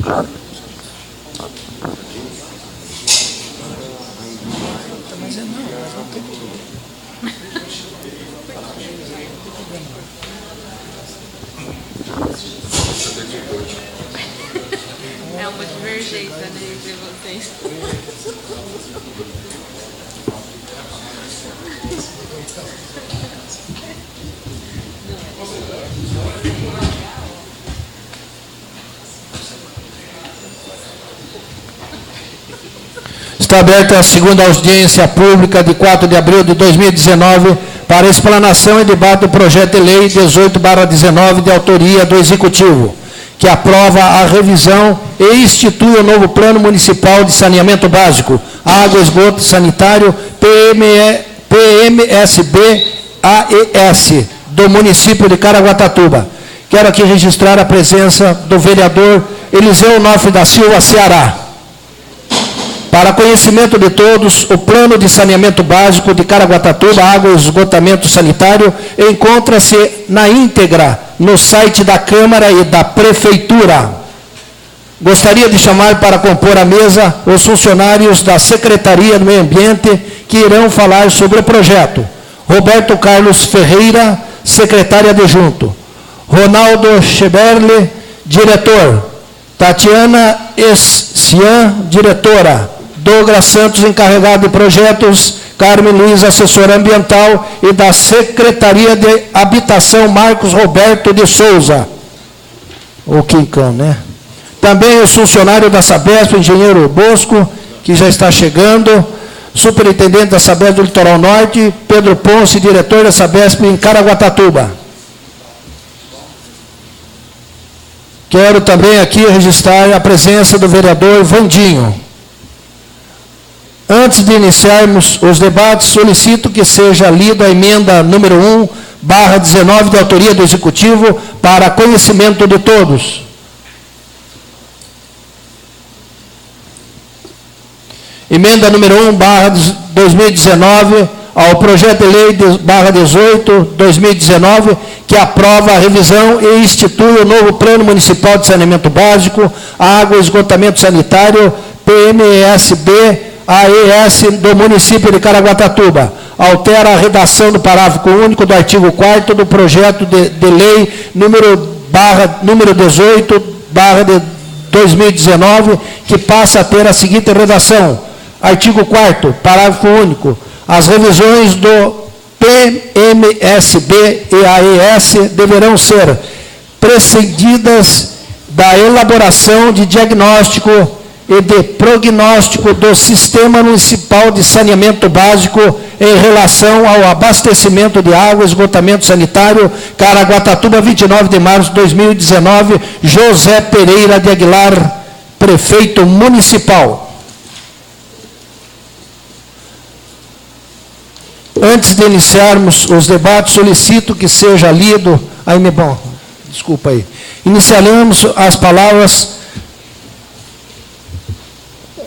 É uma divergência, né, entre vocês. Está aberta a segunda audiência pública de 4 de abril de 2019 para explanação e debate do projeto de lei 18/19 de autoria do Executivo, que aprova a revisão e institui o novo Plano Municipal de Saneamento Básico, Água, Esgoto Sanitário, PMSB-AES, do município de Caraguatatuba. Quero aqui registrar a presença do vereador Eliseu Onofre da Silva, Ceará. Para conhecimento de todos, o Plano de Saneamento Básico de Caraguatatuba, Água e Esgotamento Sanitário, encontra-se na íntegra no site da Câmara e da Prefeitura. Gostaria de chamar para compor a mesa os funcionários da Secretaria do Meio Ambiente que irão falar sobre o projeto. Roberto Carlos Ferreira, secretário adjunto. Ronaldo Scheberle, diretor. Tatiana Essian, diretora. Douglas Santos, encarregado de projetos. Carmen Luiz, assessora ambiental. E da Secretaria de Habitação, Marcos Roberto de Souza. O Quincão, né? Também o funcionário da Sabesp, engenheiro Bosco, que já está chegando. Superintendente da Sabesp do Litoral Norte, Pedro Ponce, diretor da Sabesp em Caraguatatuba. Quero também aqui registrar a presença do vereador Vandinho. Antes de iniciarmos os debates, solicito que seja lida a emenda número 1/19 de autoria do Executivo para conhecimento de todos. Emenda número 1/2019 ao projeto de lei /18/2019, que aprova a revisão e institui o novo Plano Municipal de Saneamento Básico, Água e Esgotamento Sanitário, PMSB-AES, do município de Caraguatatuba. Altera a redação do parágrafo único do artigo 4º do projeto de lei número 18/2019, que passa a ter a seguinte redação. Artigo 4º, parágrafo único. As revisões do PMSB e AES deverão ser precedidas da elaboração de diagnóstico e de prognóstico do Sistema Municipal de Saneamento Básico em relação ao abastecimento de água e esgotamento sanitário, Caraguatatuba, 29 de março de 2019, José Pereira de Aguilar, prefeito municipal. Antes de iniciarmos os debates, solicito que seja lido... desculpa aí. Iniciaremos as palavras...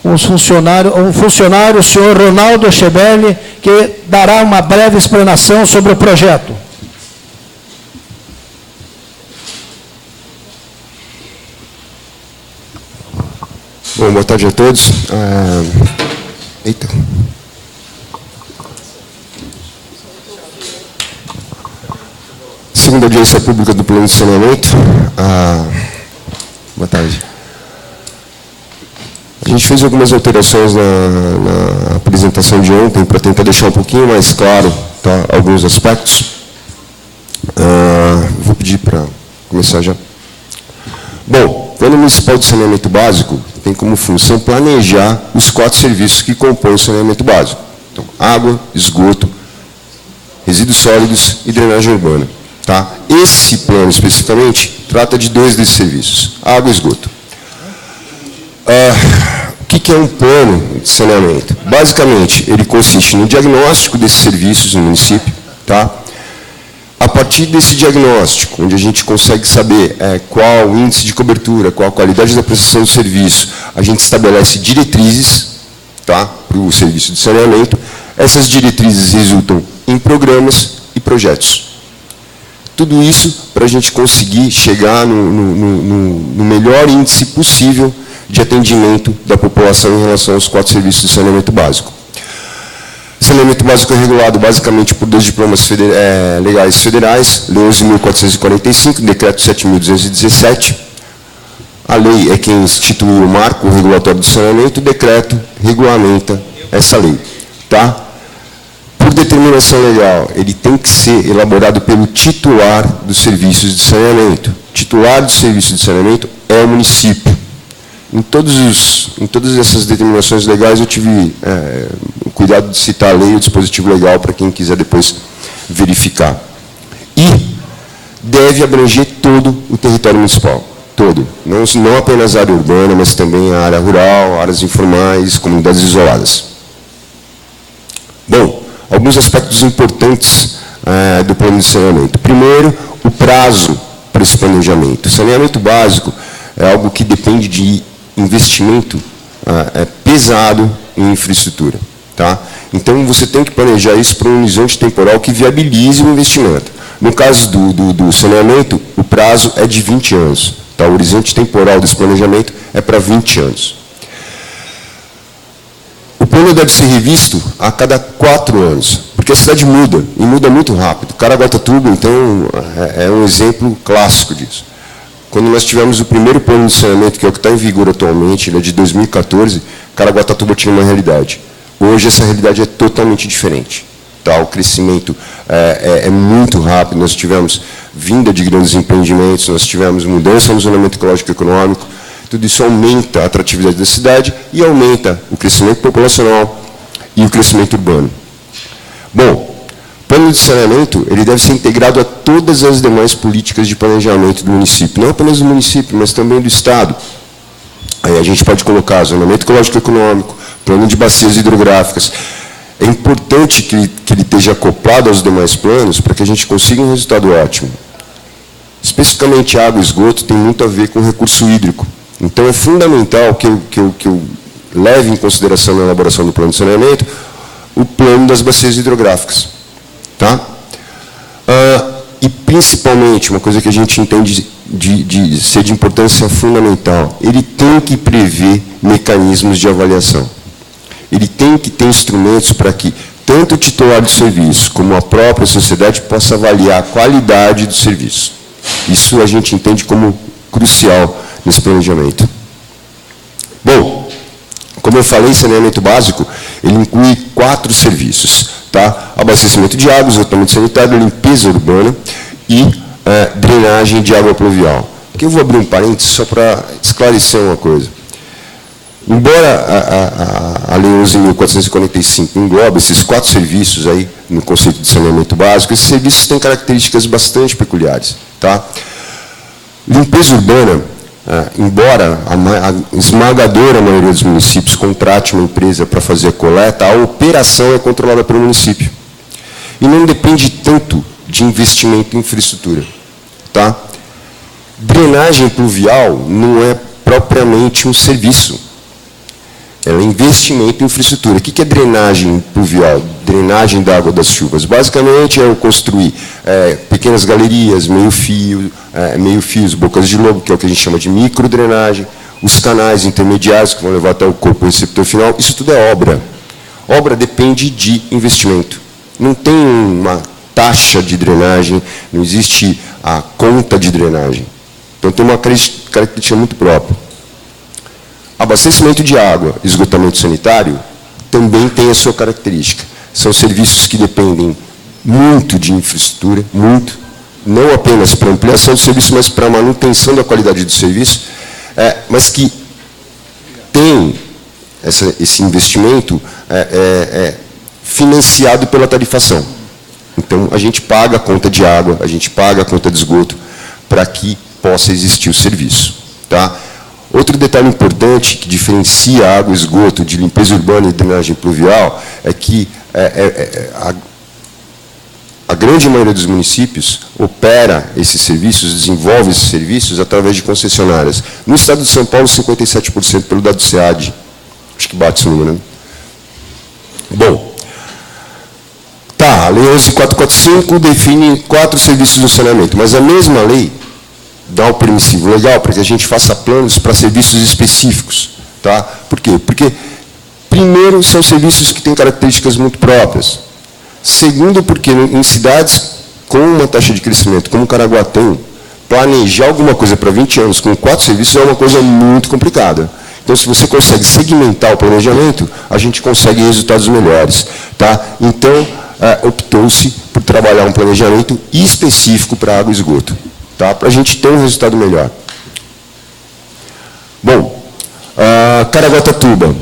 O funcionário, o senhor Ronaldo Scheberle, que dará uma breve explanação sobre o projeto. Bom, boa tarde a todos. Eita. Segunda audiência pública do Plano de Saneamento. Boa tarde. A gente fez algumas alterações na apresentação de ontem para tentar deixar um pouquinho mais claro, tá, alguns aspectos. Vou pedir para começar já. Bom, o Plano Municipal de Saneamento Básico tem como função planejar os 4 serviços que compõem o saneamento básico. Então, água, esgoto, resíduos sólidos e drenagem urbana. Tá? Esse plano, especificamente, trata de 2 desses serviços, água e esgoto. O que é um plano de saneamento? Basicamente, ele consiste no diagnóstico desses serviços no município. Tá? A partir desse diagnóstico, onde a gente consegue saber qual o índice de cobertura, qual a qualidade da prestação do serviço, a gente estabelece diretrizes, tá, para o serviço de saneamento. Essas diretrizes resultam em programas e projetos. Tudo isso para a gente conseguir chegar no melhor índice possível de atendimento da população em relação aos 4 serviços de saneamento básico. Saneamento básico é regulado basicamente por 2 diplomas legais federais, Lei 11.445, Decreto 7.217. A lei é quem instituiu o marco regulatório do saneamento, o decreto regulamenta essa lei. Tá? Por determinação legal, ele tem que ser elaborado pelo titular dos serviços de saneamento. O titular do serviço de saneamento é o município. Em todas essas determinações legais, eu tive o cuidado de citar a lei e o dispositivo legal para quem quiser depois verificar. E deve abranger todo o território municipal, todo. Não apenas a área urbana, mas também a área rural, áreas informais, comunidades isoladas. Bom, alguns aspectos importantes do plano de saneamento. Primeiro, o prazo para esse planejamento. O saneamento básico é algo que depende de investimento pesado em infraestrutura. Tá? Então, você tem que planejar isso para um horizonte temporal que viabilize o investimento. No caso do saneamento, o prazo é de 20 anos. Tá? O horizonte temporal desse planejamento é para 20 anos. O plano deve ser revisto a cada 4 anos, porque a cidade muda, e muda muito rápido. Caraguatatuba, então, é um exemplo clássico disso. Quando nós tivemos o primeiro plano de saneamento, que é o que está em vigor atualmente, ele é de 2014, Caraguatatuba tinha uma realidade. Hoje, essa realidade é totalmente diferente. Tá? O crescimento é muito rápido, nós tivemos vinda de grandes empreendimentos, nós tivemos mudança no zonamento ecológico e econômico, tudo isso aumenta a atratividade da cidade e aumenta o crescimento populacional e o crescimento urbano. Bom, o plano de saneamento ele deve ser integrado a todas as demais políticas de planejamento do município, não apenas do município, mas também do Estado. Aí a gente pode colocar zonamento ecológico e econômico, plano de bacias hidrográficas. É importante que ele esteja acoplado aos demais planos para que a gente consiga um resultado ótimo. Especificamente água e esgoto tem muito a ver com recurso hídrico. Então é fundamental que eu leve em consideração na elaboração do plano de saneamento o plano das bacias hidrográficas. Tá? E principalmente, uma coisa que a gente entende de ser de importância fundamental, ele tem que prever mecanismos de avaliação. Ele tem que ter instrumentos para que tanto o titular do serviço como a própria sociedade possa avaliar a qualidade do serviço. Isso a gente entende como crucial nesse planejamento. Bom, como eu falei, saneamento básico, ele inclui 4 serviços. Tá? Abastecimento de água, esgotamento sanitário, limpeza urbana e drenagem de água pluvial. Aqui eu vou abrir um parênteses só para esclarecer uma coisa. Embora a Lei 11.445 englobe esses 4 serviços aí no conceito de saneamento básico, esses serviços têm características bastante peculiares. Tá? Limpeza urbana, embora a esmagadora maioria dos municípios contrate uma empresa para fazer a coleta, a operação é controlada pelo município. E não depende tanto de investimento em infraestrutura. Tá? Drenagem pluvial não é propriamente um serviço. Ela é investimento em infraestrutura. O que é drenagem pluvial? Drenagem da água das chuvas. Basicamente, é eu construir pequenas galerias, meio-fios, bocas de lobo, que é o que a gente chama de microdrenagem, os canais intermediários, que vão levar até o corpo receptor final. Isso tudo é obra. Obra depende de investimento. Não tem uma taxa de drenagem, não existe a conta de drenagem. Então, tem uma característica muito própria. Abastecimento de água, esgotamento sanitário, também tem a sua característica. São serviços que dependem muito de infraestrutura, muito, não apenas para ampliação do serviço, mas para a manutenção da qualidade do serviço, mas que tem esse investimento financiado pela tarifação. Então, a gente paga a conta de água, a gente paga a conta de esgoto, para que possa existir o serviço. Tá? Outro detalhe importante que diferencia a água e esgoto de limpeza urbana e drenagem pluvial é que a grande maioria dos municípios opera esses serviços, desenvolve esses serviços através de concessionárias. No estado de São Paulo, 57% pelo dado do SEAD. Acho que bate esse número, né? Bom, Tá, a Lei 11.445 define 4 serviços do saneamento, mas a mesma lei dá o permissivo legal para que a gente faça planos para serviços específicos. Tá? Por quê? Porque, primeiro, são serviços que têm características muito próprias. Segundo, porque em cidades com uma taxa de crescimento, como Caraguatão, planejar alguma coisa para 20 anos com 4 serviços é uma coisa muito complicada. Então, se você consegue segmentar o planejamento, a gente consegue resultados melhores. Tá? Então, optou-se por trabalhar um planejamento específico para água e esgoto, tá? Para a gente ter um resultado melhor. Bom, Caraguatatuba,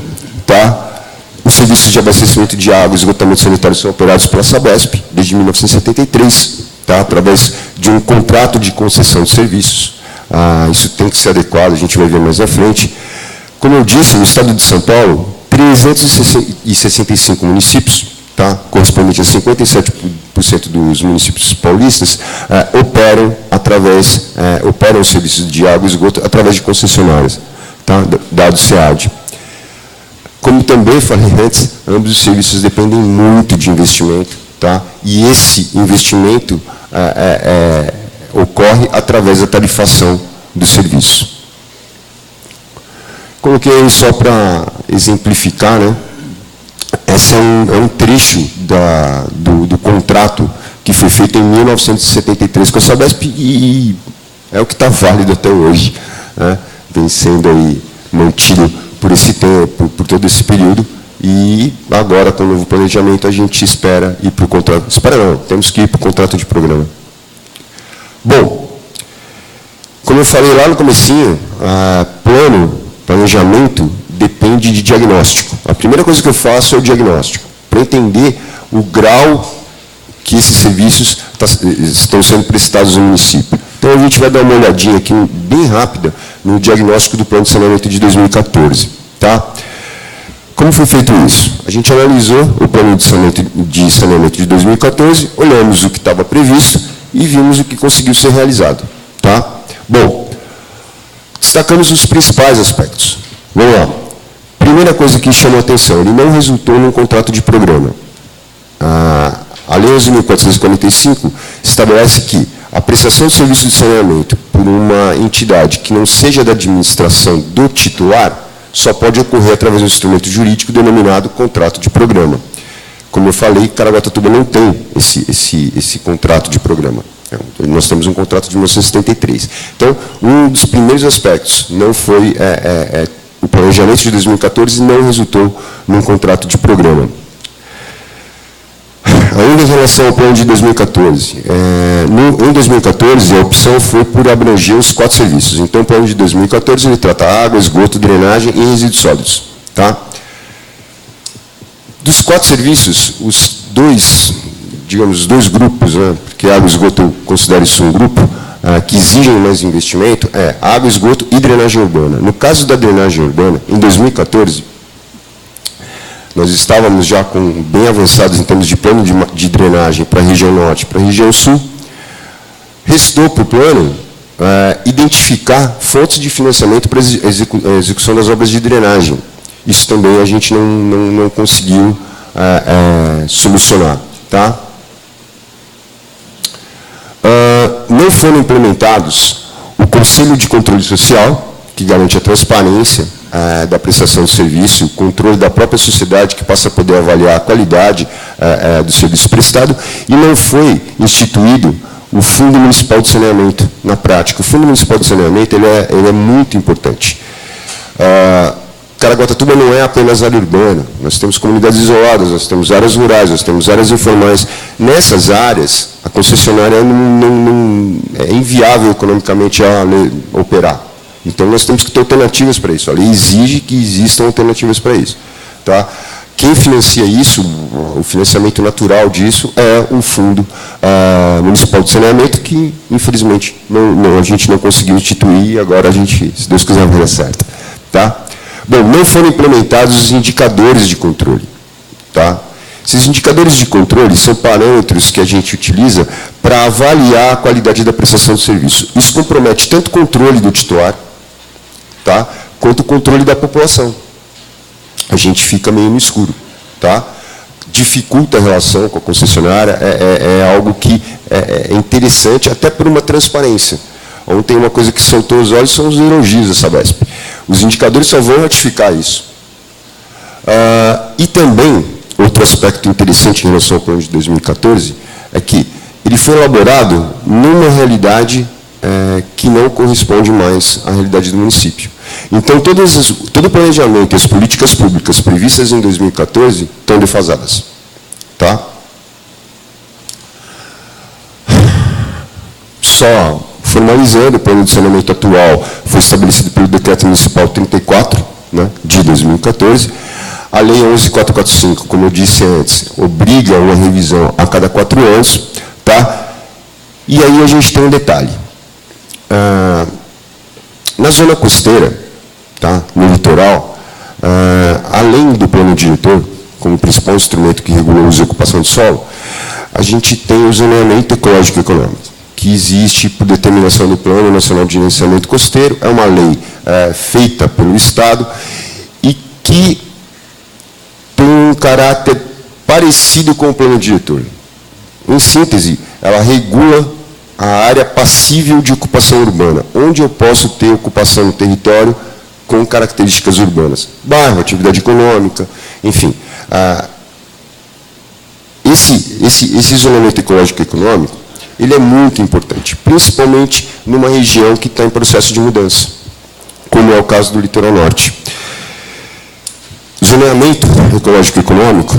tá? Os serviços de abastecimento de água e esgotamento sanitário são operados pela Sabesp desde 1973, tá? Através de um contrato de concessão de serviços. Isso tem que ser adequado, a gente vai ver mais à frente. Como eu disse, no estado de São Paulo, 365 municípios, tá? Correspondente a 57% dos municípios paulistas, operam os serviços de água e esgoto através de concessionárias, tá? Dado SEAD. Como também falei antes, ambos os serviços dependem muito de investimento, tá? E esse investimento ocorre através da tarifação do serviço. Coloquei só para exemplificar, né? Esse é um trecho do contrato que foi feito em 1973 com a Sabesp e é o que está válido até hoje, né? Vem sendo aí mantido por esse tempo, por todo esse período, e agora, com o novo planejamento, a gente espera ir para o contrato. Espera não, temos que ir para o contrato de programa. Bom, como eu falei lá no comecinho, planejamento depende de diagnóstico. A primeira coisa que eu faço é o diagnóstico, para entender o grau que esses serviços estão sendo prestados no município. Então, a gente vai dar uma olhadinha aqui, bem rápida, no diagnóstico do Plano de Saneamento de 2014. Tá? Como foi feito isso? A gente analisou o Plano de Saneamento de 2014, olhamos o que estava previsto e vimos o que conseguiu ser realizado. Tá? Bom, destacamos os principais aspectos. Vamos lá. Primeira coisa que chamou a atenção, ele não resultou num contrato de programa. A Lei 11.445 estabelece que a prestação de serviço de saneamento por uma entidade que não seja da administração do titular só pode ocorrer através de um instrumento jurídico denominado contrato de programa. Como eu falei, Caraguatatuba não tem esse contrato de programa. Nós temos um contrato de 1973. Então, um dos primeiros aspectos não foi o planejamento de 2014 não resultou num contrato de programa. Ainda em relação ao plano de 2014, em 2014 a opção foi por abranger os 4 serviços. Então, o plano de 2014 ele trata água, esgoto, drenagem e resíduos sólidos. Tá? Dos 4 serviços, os dois grupos, né, porque água e esgoto eu considero isso um grupo, que exigem mais investimento, água, esgoto e drenagem urbana. No caso da drenagem urbana, em 2014, nós estávamos já bem avançados em termos de plano de drenagem para a região norte e para a região sul. Restou para o plano identificar fontes de financiamento para a execução das obras de drenagem. Isso também a gente não conseguiu solucionar. Tá? Não foram implementados o Conselho de Controle Social, que garante a transparência da prestação de serviço, o controle da própria sociedade, que passa a poder avaliar a qualidade do serviço prestado, e não foi instituído o Fundo Municipal de Saneamento na prática. O Fundo Municipal de Saneamento ele é muito importante. Caraguatatuba não é apenas área urbana, nós temos comunidades isoladas, nós temos áreas rurais, nós temos áreas informais. Nessas áreas, a concessionária é inviável economicamente a operar. Então, nós temos que ter alternativas para isso. A lei exige que existam alternativas para isso. Tá? Quem financia isso, o financiamento natural disso, é o Fundo Municipal de Saneamento, que, infelizmente, a gente não conseguiu instituir, e agora a gente, se Deus quiser, vai dar certo. Tá? Bom, não foram implementados os indicadores de controle. Tá? Esses indicadores de controle são parâmetros que a gente utiliza para avaliar a qualidade da prestação do serviço. Isso compromete tanto o controle do titular, tá, quanto o controle da população. A gente fica meio no escuro. Tá? dificulta a relação com a concessionária, é algo que é interessante, até por uma transparência. Ontem uma coisa que soltou os olhos são os elogios da Sabesp. Os indicadores só vão ratificar isso. E também, outro aspecto interessante em relação ao plano de 2014, é que ele foi elaborado numa realidade que não corresponde mais à realidade do município. Então, todo o planejamento e as políticas públicas previstas em 2014 estão defasadas. Tá? Só formalizando, o plano de saneamento atual foi estabelecido pelo Decreto Municipal 34, né, de 2014. A Lei 11.445, como eu disse antes, obriga uma revisão a cada 4 anos. Tá? E aí a gente tem um detalhe. Na zona costeira, tá, no litoral, além do plano diretor, como principal instrumento que regula o uso e ocupação de solo, a gente tem o zoneamento ecológico e econômico, que existe por determinação do Plano Nacional de Gerenciamento Costeiro, é uma lei feita pelo Estado e que tem um caráter parecido com o plano diretor. Em síntese, ela regula a área passível de ocupação urbana, onde eu posso ter ocupação no território com características urbanas. Bairro, atividade econômica, enfim. Esse isolamento ecológico e econômico, ele é muito importante, principalmente numa região que está em processo de mudança, como é o caso do litoral norte. O zoneamento ecológico e econômico,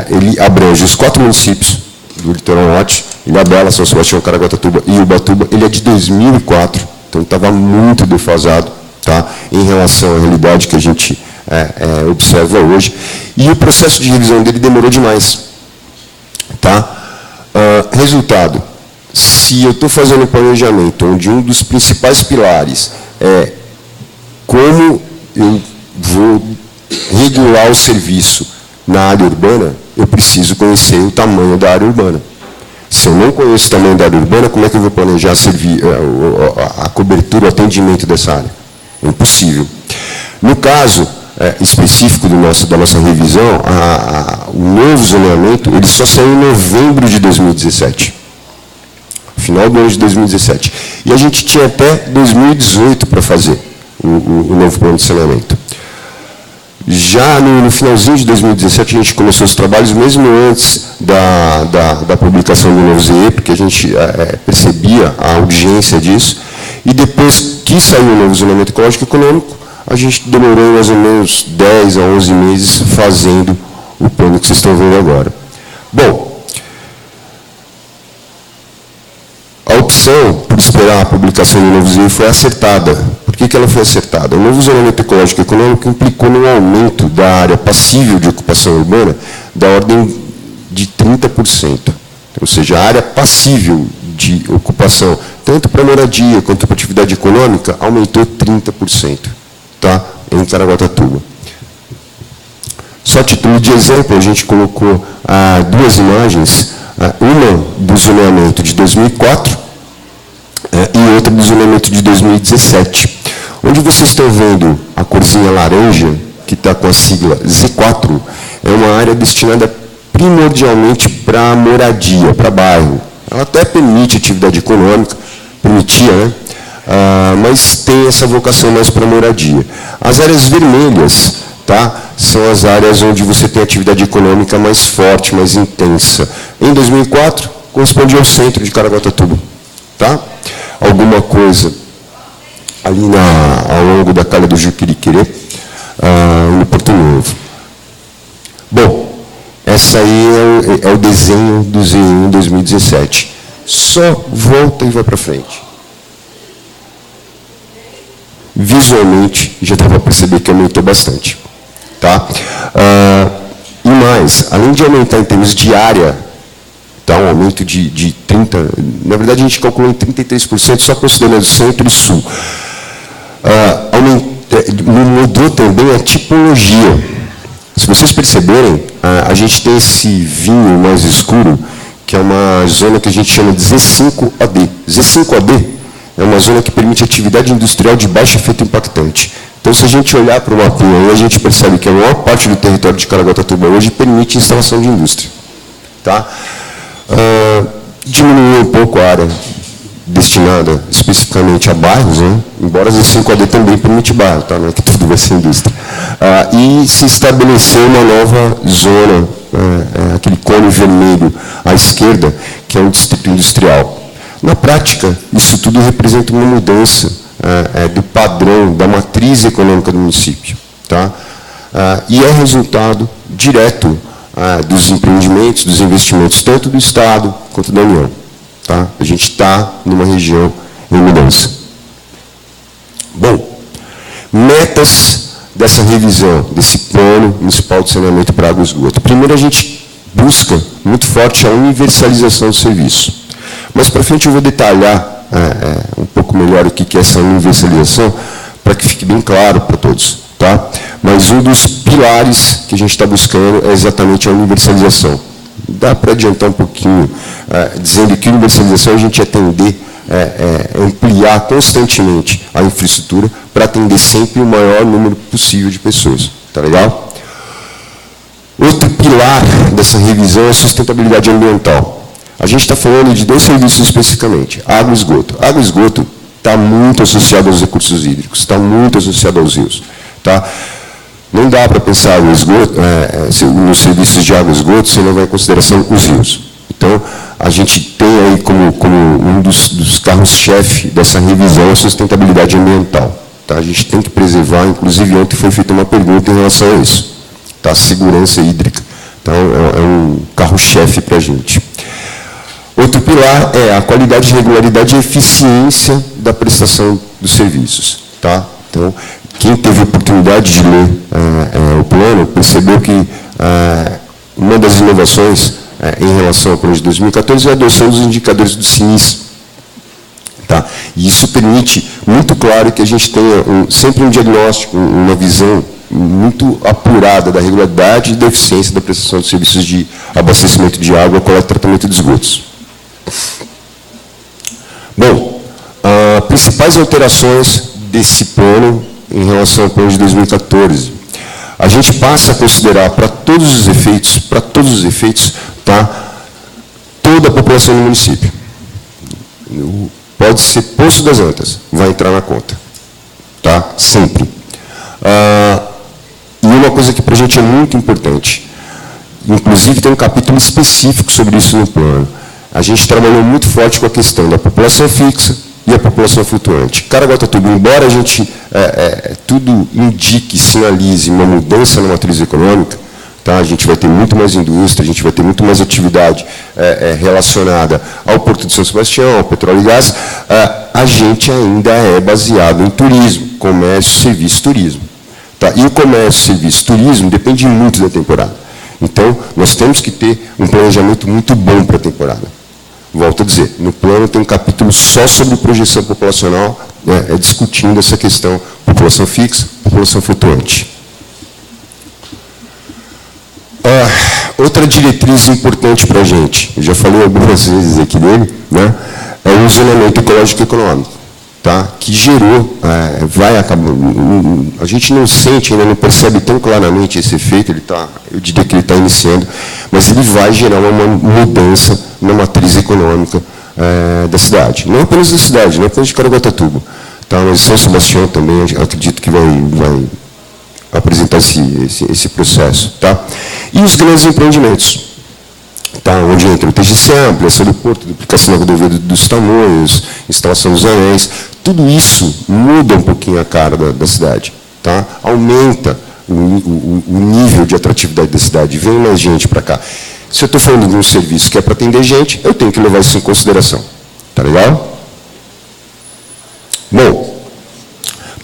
ele abrange os 4 municípios do litoral norte, Ilhabela, São Sebastião, Caraguatatuba e Ubatuba. Ele é de 2004, então estava muito defasado, tá, em relação à realidade que a gente observa hoje. E o processo de revisão dele demorou demais. Tá? Resultado, se eu estou fazendo um planejamento onde um dos principais pilares é como eu vou regular o serviço na área urbana, eu preciso conhecer o tamanho da área urbana. Se eu não conheço o tamanho da área urbana, como é que eu vou planejar a cobertura, o atendimento dessa área? É impossível. No caso específico da nossa revisão, o novo zoneamento, ele só saiu em novembro de 2017. Final do ano de 2017. E a gente tinha até 2018 para fazer o novo plano de saneamento. Já no finalzinho de 2017, a gente começou os trabalhos, mesmo antes da publicação do novo ZE, porque a gente percebia a urgência disso. E depois que saiu o novo zoneamento ecológico e econômico, a gente demorou mais ou menos 10 a 11 meses fazendo o plano que vocês estão vendo agora. Bom, a opção por esperar a publicação do novo ZE foi acertada. Por que ela foi acertada? O novo zoneamento ecológico e econômico implicou num aumento da área passível de ocupação urbana da ordem de 30%. Ou seja, a área passível de ocupação, tanto para moradia quanto para atividade econômica, aumentou 30%, tá? Em Caraguatatuba. Só a título de exemplo, a gente colocou 2 imagens, uma do zoneamento de 2004 e outra do zoneamento de 2017. Onde vocês estão vendo a corzinha laranja, que está com a sigla Z4, é uma área destinada primordialmente para moradia, para bairro. Ela até permite atividade econômica, permitia, né? Mas tem essa vocação mais para moradia. As áreas vermelhas, tá, são as áreas onde você tem atividade econômica mais forte, mais intensa. Em 2004, correspondia ao centro de Caraguatatuba. Tá? Alguma coisa ali ao longo da calha do Juquiriquirê, no Porto Novo. Bom, essa aí é o desenho do ZE em 2017. Só volta e vai para frente. Visualmente, já dá para perceber que aumentou bastante. Tá? E mais, além de aumentar em termos de área, tá, um aumento de 30%, na verdade a gente calculou em 33%, só considerando centro e sul. Mudou também a tipologia. Se vocês perceberem, a gente tem esse vinho mais escuro, que é uma zona que a gente chama de Z5AD. Z5AD é uma zona que permite atividade industrial de baixo efeito impactante. Então, se a gente olhar para o mapinha, a gente percebe que a maior parte do território de Caraguatatuba hoje permite instalação de indústria. Tá? Diminuiu um pouco a área destinada especificamente a bairros, né? Embora as 5AD também permite bairro, tá? Não é que tudo vai ser indústria. E se estabeleceu uma nova zona, aquele cone vermelho à esquerda, que é um distrito industrial. Na prática, isso tudo representa uma mudança do padrão, da matriz econômica do município. Tá? E é resultado direto dos empreendimentos, dos investimentos, tanto do Estado quanto da União. Tá? A gente está numa região em mudança. Bom, metas dessa revisão, desse plano municipal de saneamento para água e esgoto. Primeiro, a gente busca muito forte a universalização do serviço. Mas, para frente, eu vou detalhar um pouco melhor o que é essa universalização, para que fique bem claro para todos. Tá? Mas um dos pilares que a gente está buscando é exatamente a universalização. Dá para adiantar um pouquinho, dizendo que universalização a gente atender, ampliar constantemente a infraestrutura para atender sempre o maior número possível de pessoas. Tá legal? Outro pilar dessa revisão é a sustentabilidade ambiental. A gente está falando de 2 serviços especificamente, água e esgoto. Água e esgoto está muito associado aos recursos hídricos, está muito associado aos rios. Tá? Não dá para pensar no esgoto, nos serviços de água e esgoto sem levar em consideração os rios. Então, a gente tem aí como um dos carros-chefe dessa revisão a sustentabilidade ambiental. Tá? A gente tem que preservar, inclusive ontem foi feita uma pergunta em relação a isso. Tá? Segurança hídrica. Então, é um carro-chefe para a gente. Outro pilar é a qualidade, regularidade e eficiência da prestação dos serviços. Tá? Então, quem teve a oportunidade de ler o plano percebeu que uma das inovações em relação ao plano de 2014 é a adoção dos indicadores do SINIS. Tá? E isso permite muito claro que a gente tenha sempre um diagnóstico, uma visão muito apurada da regularidade e da eficiência da prestação de serviços de abastecimento de água, coleta e tratamento de esgotos. Bom, principais alterações desse plano em relação ao plano de 2014. A gente passa a considerar para todos os efeitos, tá, toda a população do município. Pode ser Poço das Antas, vai entrar na conta. Tá? Sempre. E uma coisa que para a gente é muito importante, inclusive tem um capítulo específico sobre isso no plano. A gente trabalhou muito forte com a questão da população fixa e a população flutuante. Caraguatatuba, embora a gente tudo indique, sinalize uma mudança na matriz econômica, tá? A gente vai ter muito mais indústria, a gente vai ter muito mais atividade relacionada ao Porto de São Sebastião, ao petróleo e gás, a gente ainda é baseado em turismo, comércio, serviço, turismo. Tá? E o comércio, serviço, turismo depende muito da temporada. Então, nós temos que ter um planejamento muito bom para a temporada. Volto a dizer, no plano tem um capítulo só sobre projeção populacional, discutindo essa questão população fixa, população flutuante. Outra diretriz importante para a gente, eu já falei algumas vezes aqui dele, né, é o zonamento ecológico e econômico, tá, que gerou, vai acabar, a gente não sente, ainda não percebe tão claramente esse efeito, eu diria que ele está iniciando, mas ele vai gerar uma mudança na matriz econômica da cidade. Não apenas da cidade, não apenas de Caraguatatuba, tá, mas São Sebastião também, acredito que vai apresentar esse processo. Tá? E os grandes empreendimentos, tá? Onde entra o TGC, ampliação do porto, duplicação da rodovia dos tamanhos, instalação dos anéis, tudo isso muda um pouquinho a cara da cidade. Tá? Aumenta o nível de atratividade da cidade, vem mais gente para cá. Se eu estou falando de um serviço que é para atender gente, eu tenho que levar isso em consideração. Tá legal? Bom,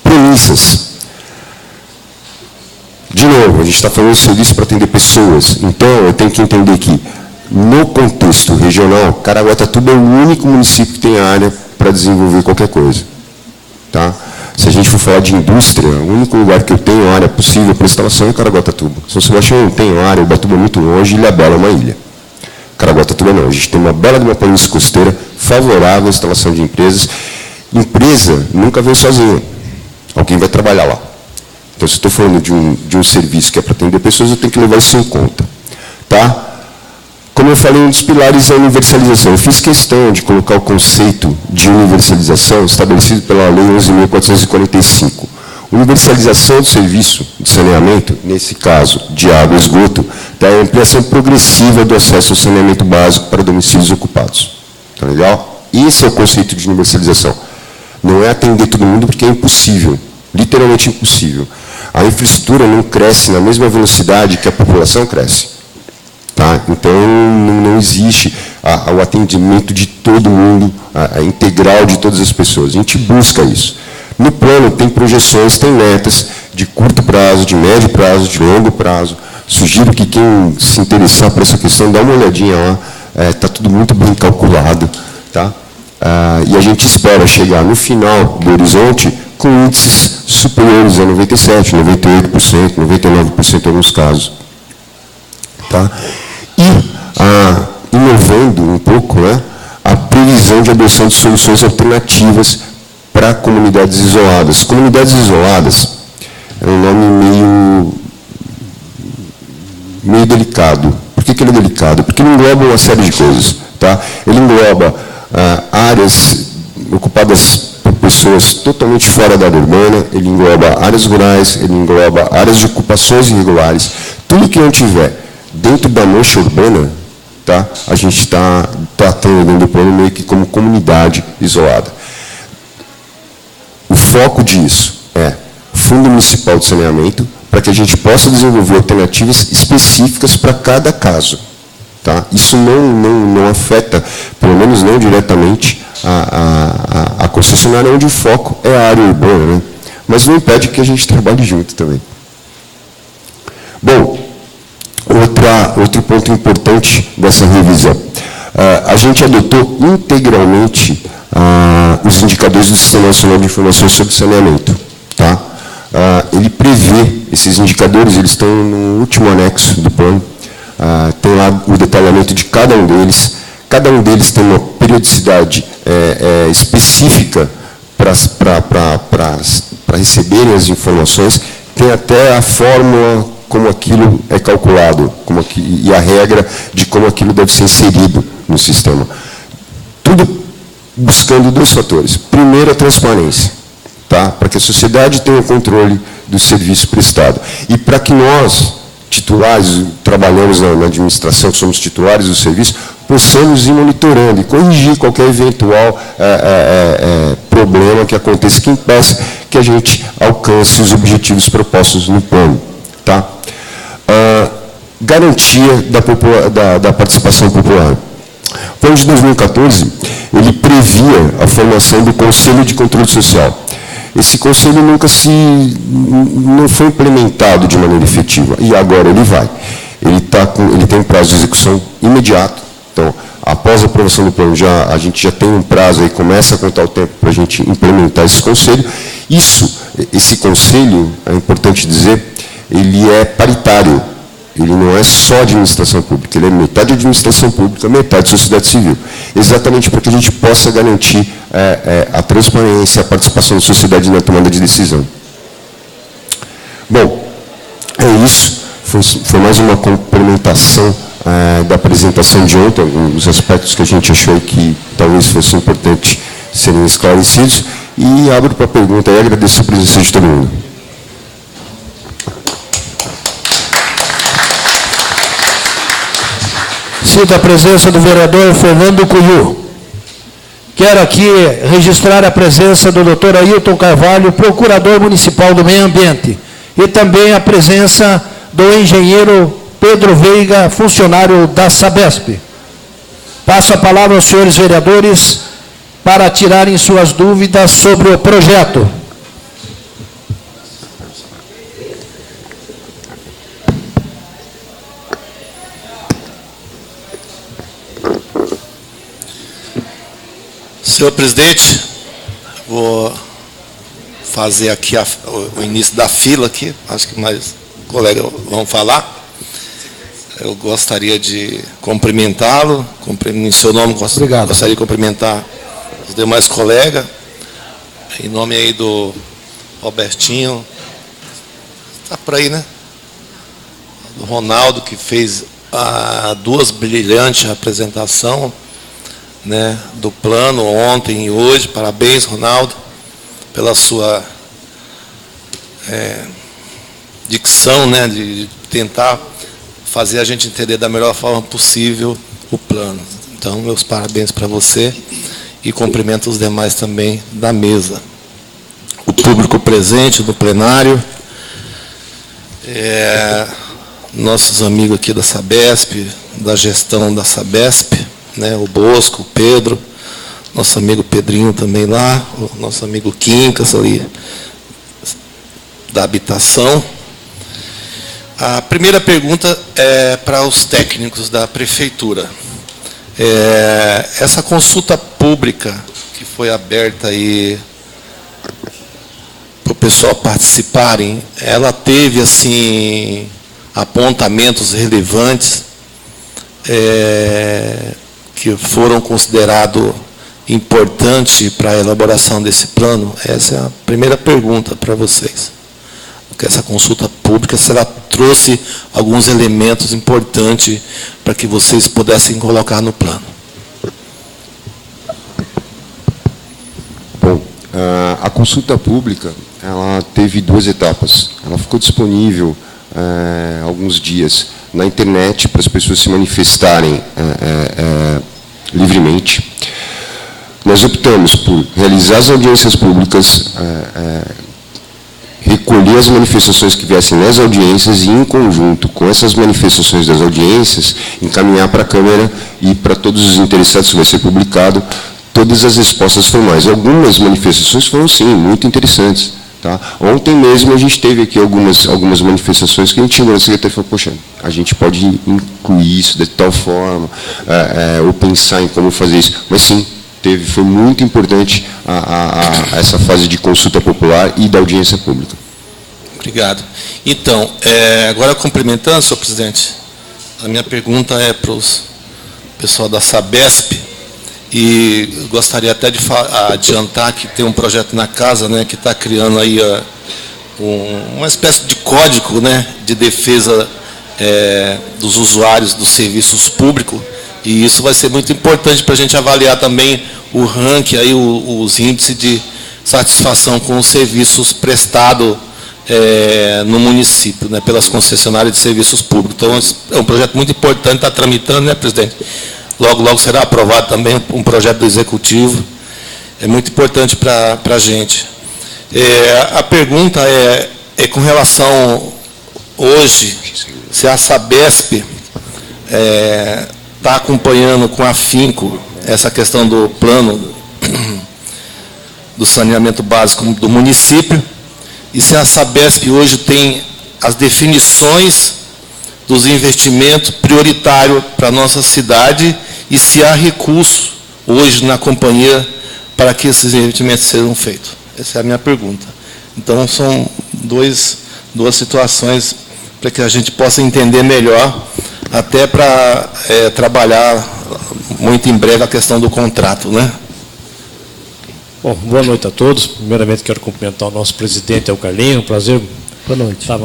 premissas. De novo, a gente está falando de serviço para atender pessoas. Então, eu tenho que entender que, no contexto regional, Caraguatatuba é o único município que tem área para desenvolver qualquer coisa. Tá? Se a gente for falar de indústria, o único lugar que eu tenho área possível para instalação é Caraguatatuba. São Sebastião não tem área, Ubatuba é muito longe, Ilhabela é uma ilha. Caraguatatuba não. A gente tem uma bela de uma planície costeira favorável à instalação de empresas. Empresa nunca vem sozinha. Alguém vai trabalhar lá. Então, se eu estou falando de um serviço que é para atender pessoas, eu tenho que levar isso em conta. Tá? Como eu falei, um dos pilares é a universalização. Eu fiz questão de colocar o conceito de universalização estabelecido pela Lei 11.445. Universalização do serviço de saneamento, nesse caso, de água e esgoto, é a ampliação progressiva do acesso ao saneamento básico para domicílios ocupados. Tá legal? Esse é o conceito de universalização. Não é atender todo mundo, porque é impossível, literalmente impossível. A infraestrutura não cresce na mesma velocidade que a população cresce. Tá? Então, não existe o atendimento de todo mundo, a integral de todas as pessoas. A gente busca isso. No plano, tem projeções, tem metas de curto prazo, de médio prazo, de longo prazo. Sugiro que quem se interessar por essa questão, dá uma olhadinha lá. Está tudo muito bem calculado. Tá? E a gente espera chegar no final do horizonte com índices superiores a 97%, 98%, 99% em alguns casos. Tá? E, inovando um pouco, né, a previsão de adoção de soluções alternativas para comunidades isoladas. Comunidades isoladas é um nome meio delicado. Por que ele é delicado? Porque ele engloba uma série de coisas. Tá? Ele engloba áreas ocupadas por pessoas totalmente fora da área urbana, ele engloba áreas rurais, ele engloba áreas de ocupações irregulares. Tudo que não tiver dentro da mancha urbana, tá, a gente está atendendo o plano meio que como comunidade isolada. O foco disso é Fundo Municipal de Saneamento, para que a gente possa desenvolver alternativas específicas para cada caso. Tá? Isso não afeta, pelo menos não diretamente, a concessionária, onde o foco é a área urbana, né? Mas não impede que a gente trabalhe junto também. Bom, outro ponto importante dessa revisão. A gente adotou integralmente os indicadores do Sistema Nacional de Informações sobre Saneamento. Tá? Ele prevê, esses indicadores, eles estão no último anexo do plano. Tem lá o detalhamento de cada um deles. Cada um deles tem uma periodicidade específica para receberem as informações. Tem até a fórmula como aquilo é calculado, e a regra de como aquilo deve ser inserido no sistema. Tudo buscando dois fatores. Primeiro, a transparência, tá? Para que a sociedade tenha o controle do serviço prestado. E para que nós, titulares, trabalhamos na administração, que somos titulares do serviço, possamos ir monitorando e corrigir qualquer eventual problema que aconteça, que impeça que a gente alcance os objetivos propostos no plano. Tá? Garantia da participação popular. O plano de 2014, ele previa a formação do Conselho de Controle Social. Esse conselho não foi implementado de maneira efetiva, e agora ele vai. Ele tem um prazo de execução imediato. Então, após a aprovação do plano, a gente já tem um prazo, aí começa a contar o tempo para a gente implementar esse conselho. Esse conselho, é importante dizer, ele é paritário. Ele não é só administração pública, ele é metade administração pública, metade sociedade civil. Exatamente para que a gente possa garantir a transparência, a participação da sociedade na tomada de decisão. Bom, é isso. Foi mais uma complementação da apresentação de ontem, alguns aspectos que a gente achou que talvez fosse importante serem esclarecidos. E abro para a pergunta e agradeço a presença de todo mundo. Cito a presença do vereador Fernando Cuiú. Quero aqui registrar a presença do doutor Ailton Carvalho, procurador municipal do meio ambiente, e também a presença do engenheiro Pedro Veiga, funcionário da Sabesp. Passo a palavra aos senhores vereadores para tirarem suas dúvidas sobre o projeto. Senhor presidente, vou fazer aqui o início da fila aqui, acho que mais colegas vão falar. Eu gostaria de cumprimentá-lo, em seu nome, obrigado. Gostaria de cumprimentar os demais colegas, em nome aí do Robertinho, Está por aí, né? Do Ronaldo, que fez duas brilhantes apresentações, né, do plano ontem e hoje. Parabéns, Ronaldo, pela sua dicção, né, de tentar fazer a gente entender da melhor forma possível o plano. Então, meus parabéns para você e cumprimento os demais também da mesa. O público presente do plenário, nossos amigos aqui da Sabesp, da gestão da Sabesp, né, o Bosco, o Pedro, nosso amigo Pedrinho também lá, o nosso amigo Quincas ali, da habitação. A primeira pergunta é para os técnicos da prefeitura. Essa consulta pública que foi aberta aí para o pessoal participarem, ela teve assim apontamentos relevantes que foram considerados importantes para a elaboração desse plano? Essa é a primeira pergunta para vocês. Porque essa consulta pública, se ela trouxe alguns elementos importantes para que vocês pudessem colocar no plano. Bom, a consulta pública, ela teve duas etapas. Ela ficou disponível alguns dias na internet para as pessoas se manifestarem livremente. Nós optamos por realizar as audiências públicas, recolher as manifestações que viessem nas audiências e, em conjunto com essas manifestações das audiências, encaminhar para a Câmara e para todos os interessados, que vai ser publicado, todas as respostas formais. Algumas manifestações foram, sim, muito interessantes. Tá? Ontem mesmo a gente teve aqui algumas manifestações que a gente chegou na secretaria e falou, poxa, a gente pode incluir isso de tal forma, ou pensar em como fazer isso. Mas, sim, foi muito importante essa fase de consulta popular e da audiência pública. Obrigado. Então, agora complementando, senhor presidente, a minha pergunta é para o pessoal da Sabesp, e gostaria até de adiantar que tem um projeto na casa, né, que está criando aí uma espécie de código, né, de defesa dos usuários dos serviços públicos, e isso vai ser muito importante para a gente avaliar também o ranking, aí, os índices de satisfação com os serviços prestados no município, né, pelas concessionárias de serviços públicos. Então, é um projeto muito importante, está tramitando, né, presidente? Logo, logo será aprovado também um projeto do Executivo. É muito importante para a gente. A pergunta é com relação, hoje, se a Sabesp está acompanhando com afinco essa questão do plano do saneamento básico do município, e se a Sabesp hoje tem as definições dos investimentos prioritários para a nossa cidade, e se há recurso hoje na companhia para que esses investimentos sejam feitos. Essa é a minha pergunta. Então, são duas situações para que a gente possa entender melhor, até para trabalhar muito em breve a questão do contrato, né? Bom, boa noite a todos. Primeiramente, quero cumprimentar o nosso presidente, o Carlinho. Um prazer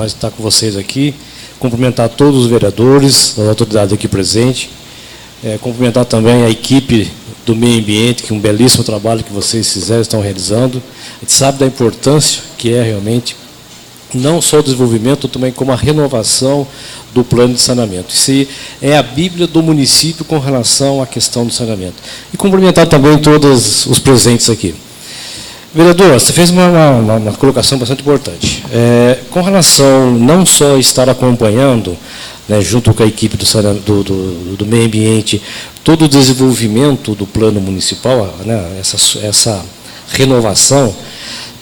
estar com vocês aqui. Cumprimentar todos os vereadores, as autoridades aqui presentes. Cumprimentar também a equipe do meio ambiente, que um belíssimo trabalho que vocês fizeram, estão realizando. A gente sabe da importância que é realmente, não só o desenvolvimento, também como a renovação do plano de saneamento. Isso é a Bíblia do município com relação à questão do saneamento. E cumprimentar também todos os presentes aqui. Vereador, você fez uma colocação bastante importante. Com relação não só estar acompanhando, né, junto com a equipe do meio ambiente, todo o desenvolvimento do plano municipal, né, essa renovação,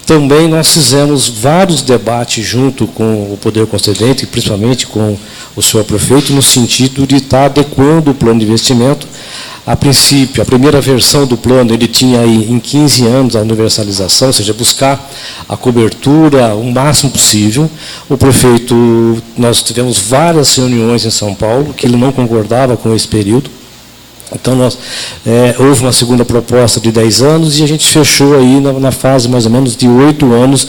também nós fizemos vários debates junto com o Poder Concedente, principalmente com o senhor prefeito, no sentido de estar adequando o plano de investimento. A princípio, a primeira versão do plano, ele tinha aí em 15 anos a universalização, ou seja, buscar a cobertura o máximo possível. O prefeito, nós tivemos várias reuniões em São Paulo, que ele não concordava com esse período. Então, houve uma segunda proposta de 10 anos e a gente fechou aí na fase mais ou menos de 8 anos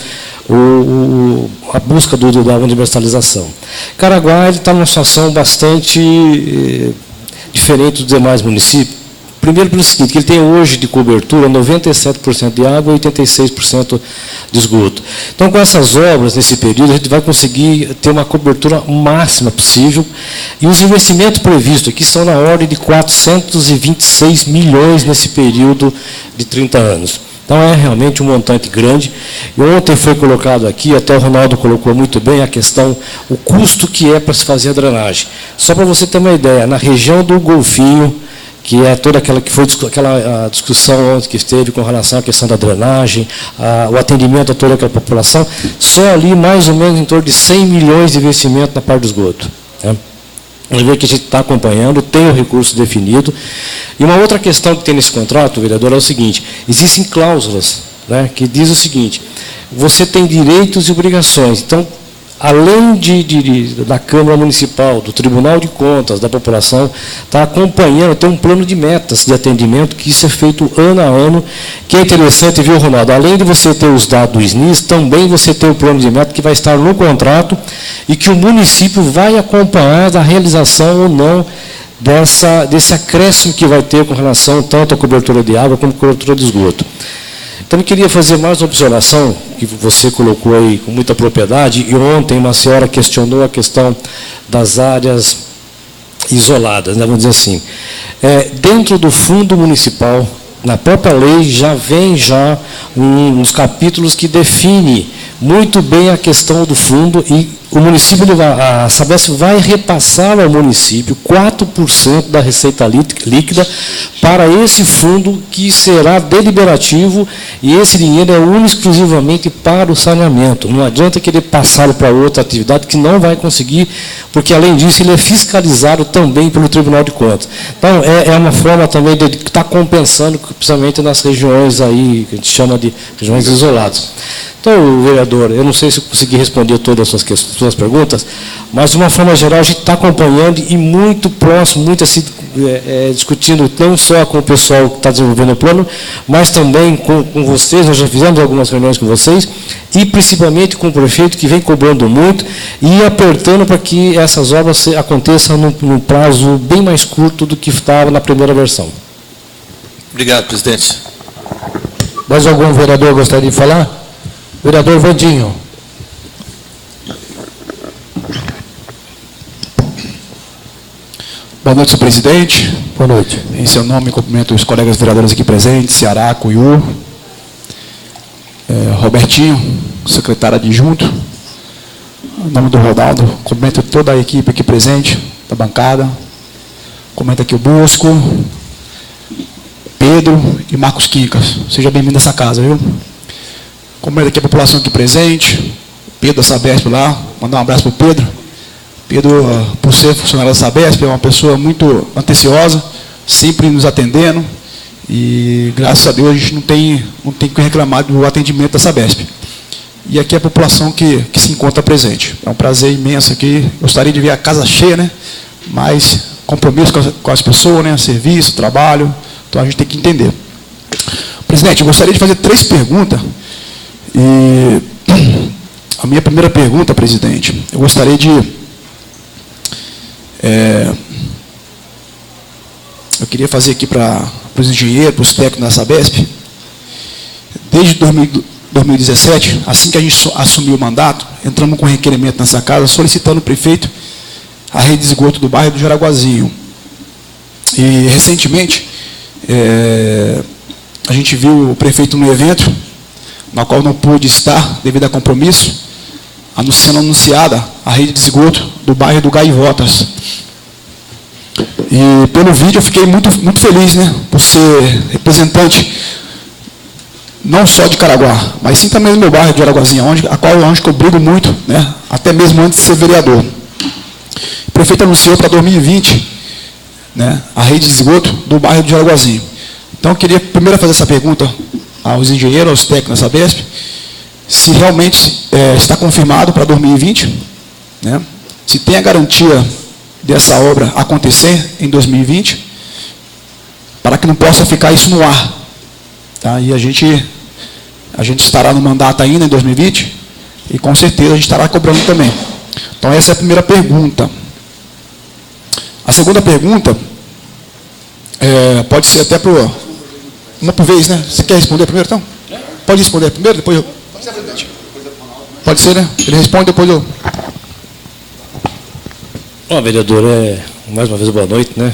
a busca da universalização. Caraguá está numa situação bastante diferente dos demais municípios. Primeiro pelo seguinte, que ele tem hoje de cobertura 97% de água e 86% de esgoto. Então, com essas obras, nesse período, a gente vai conseguir ter uma cobertura máxima possível. E os investimentos previstos aqui são na ordem de 426 milhões nesse período de 30 anos. Então, é realmente um montante grande. E ontem foi colocado aqui, até o Ronaldo colocou muito bem a questão, o custo que é para se fazer a drenagem. Só para você ter uma ideia, na região do Golfinho, que é toda aquela discussão que esteve com relação à questão da drenagem, o atendimento a toda aquela população, só ali mais ou menos em torno de 100 milhões de investimento na parte do esgoto. Né? Vamos ver que a gente está acompanhando, tem o recurso definido. E uma outra questão que tem nesse contrato, vereador, é o seguinte: existem cláusulas, né, que diz o seguinte: você tem direitos e obrigações. Então, além da Câmara Municipal, do Tribunal de Contas, da população, está acompanhando, tem um plano de metas de atendimento, que isso é feito ano a ano, que é interessante, viu, Ronaldo? Além de você ter os dados do SNIS, também você tem o plano de meta que vai estar no contrato e que o município vai acompanhar da realização ou não desse acréscimo que vai ter com relação tanto à cobertura de água como à cobertura de esgoto. Então, eu queria fazer mais uma observação, que você colocou aí com muita propriedade, e ontem uma senhora questionou a questão das áreas isoladas, né, vamos dizer assim. Dentro do fundo municipal, na própria lei, já vem uns capítulos que define muito bem a questão do fundo, e o município, a Sabesp vai repassar ao município 4% da receita líquida para esse fundo, que será deliberativo, e esse dinheiro é único exclusivamente para o saneamento. Não adianta querer passá-lo para outra atividade, que não vai conseguir, porque, além disso, ele é fiscalizado também pelo Tribunal de Contas. Então, é uma forma também de estar compensando, principalmente nas regiões aí, que a gente chama de regiões isoladas. Então, vereador, eu não sei se eu consegui responder todas as suas perguntas, mas, de uma forma geral, a gente está acompanhando e muito próximo, muito assim, discutindo não só com o pessoal que está desenvolvendo o plano, mas também com vocês. Nós já fizemos algumas reuniões com vocês, e principalmente com o prefeito, que vem cobrando muito e apertando para que essas obras aconteçam num prazo bem mais curto do que estava na primeira versão. Obrigado, presidente. Mais algum vereador gostaria de falar? Vereador Vandinho. Boa noite, senhor presidente. Boa noite. Em seu nome, cumprimento os colegas vereadores aqui presentes, Ceará, Cuiú, Robertinho, secretário adjunto. Em nome do Ronaldo, cumprimento toda a equipe aqui presente, da bancada. Comenta aqui o Bosco, Pedro e Marcos Quincas. Seja bem-vindo a essa casa, viu? Cumprimento aqui a população aqui presente, Pedro da Sabesp lá, mandar um abraço para o Pedro. Pedro, por ser funcionário da Sabesp, é uma pessoa muito atenciosa, sempre nos atendendo, e graças a Deus a gente não tem que reclamar do atendimento da Sabesp. E aqui a população que se encontra presente. É um prazer imenso aqui, gostaria de ver a casa cheia, né? Mas compromisso com as pessoas, né? Serviço, trabalho, então a gente tem que entender. Presidente, eu gostaria de fazer 3 perguntas. E a minha primeira pergunta, presidente, eu gostaria de... eu queria fazer aqui para os engenheiros, para os técnicos da Sabesp. Desde 2017, assim que a gente assumiu o mandato, entramos com requerimento nessa casa, solicitando ao prefeito a rede de esgoto do bairro do Jaraguazinho. E, recentemente, a gente viu o prefeito no evento, na qual não pude estar devido a compromisso, anunciada a rede de esgoto do bairro do Gaivotas. E pelo vídeo eu fiquei muito feliz, né, por ser representante não só de Caraguá, mas sim também do meu bairro de Araguazinha, onde eu brigo muito, né, até mesmo antes de ser vereador. O prefeito anunciou para 2020, né, a rede de esgoto do bairro de Araguazinho. Então eu queria primeiro fazer essa pergunta aos engenheiros, aos técnicos da Sabesp, se realmente está confirmado para 2020, né? Se tem a garantia dessa obra acontecer em 2020, para que não possa ficar isso no ar. Tá? E a gente estará no mandato ainda em 2020, e com certeza a gente estará cobrando também. Então essa é a primeira pergunta. A segunda pergunta, pode ser até uma por vez, né? Você quer responder primeiro, então? Pode responder primeiro, depois eu... Pode ser, né? Ele responde, depois eu... Bom, vereador, mais uma vez boa noite, né?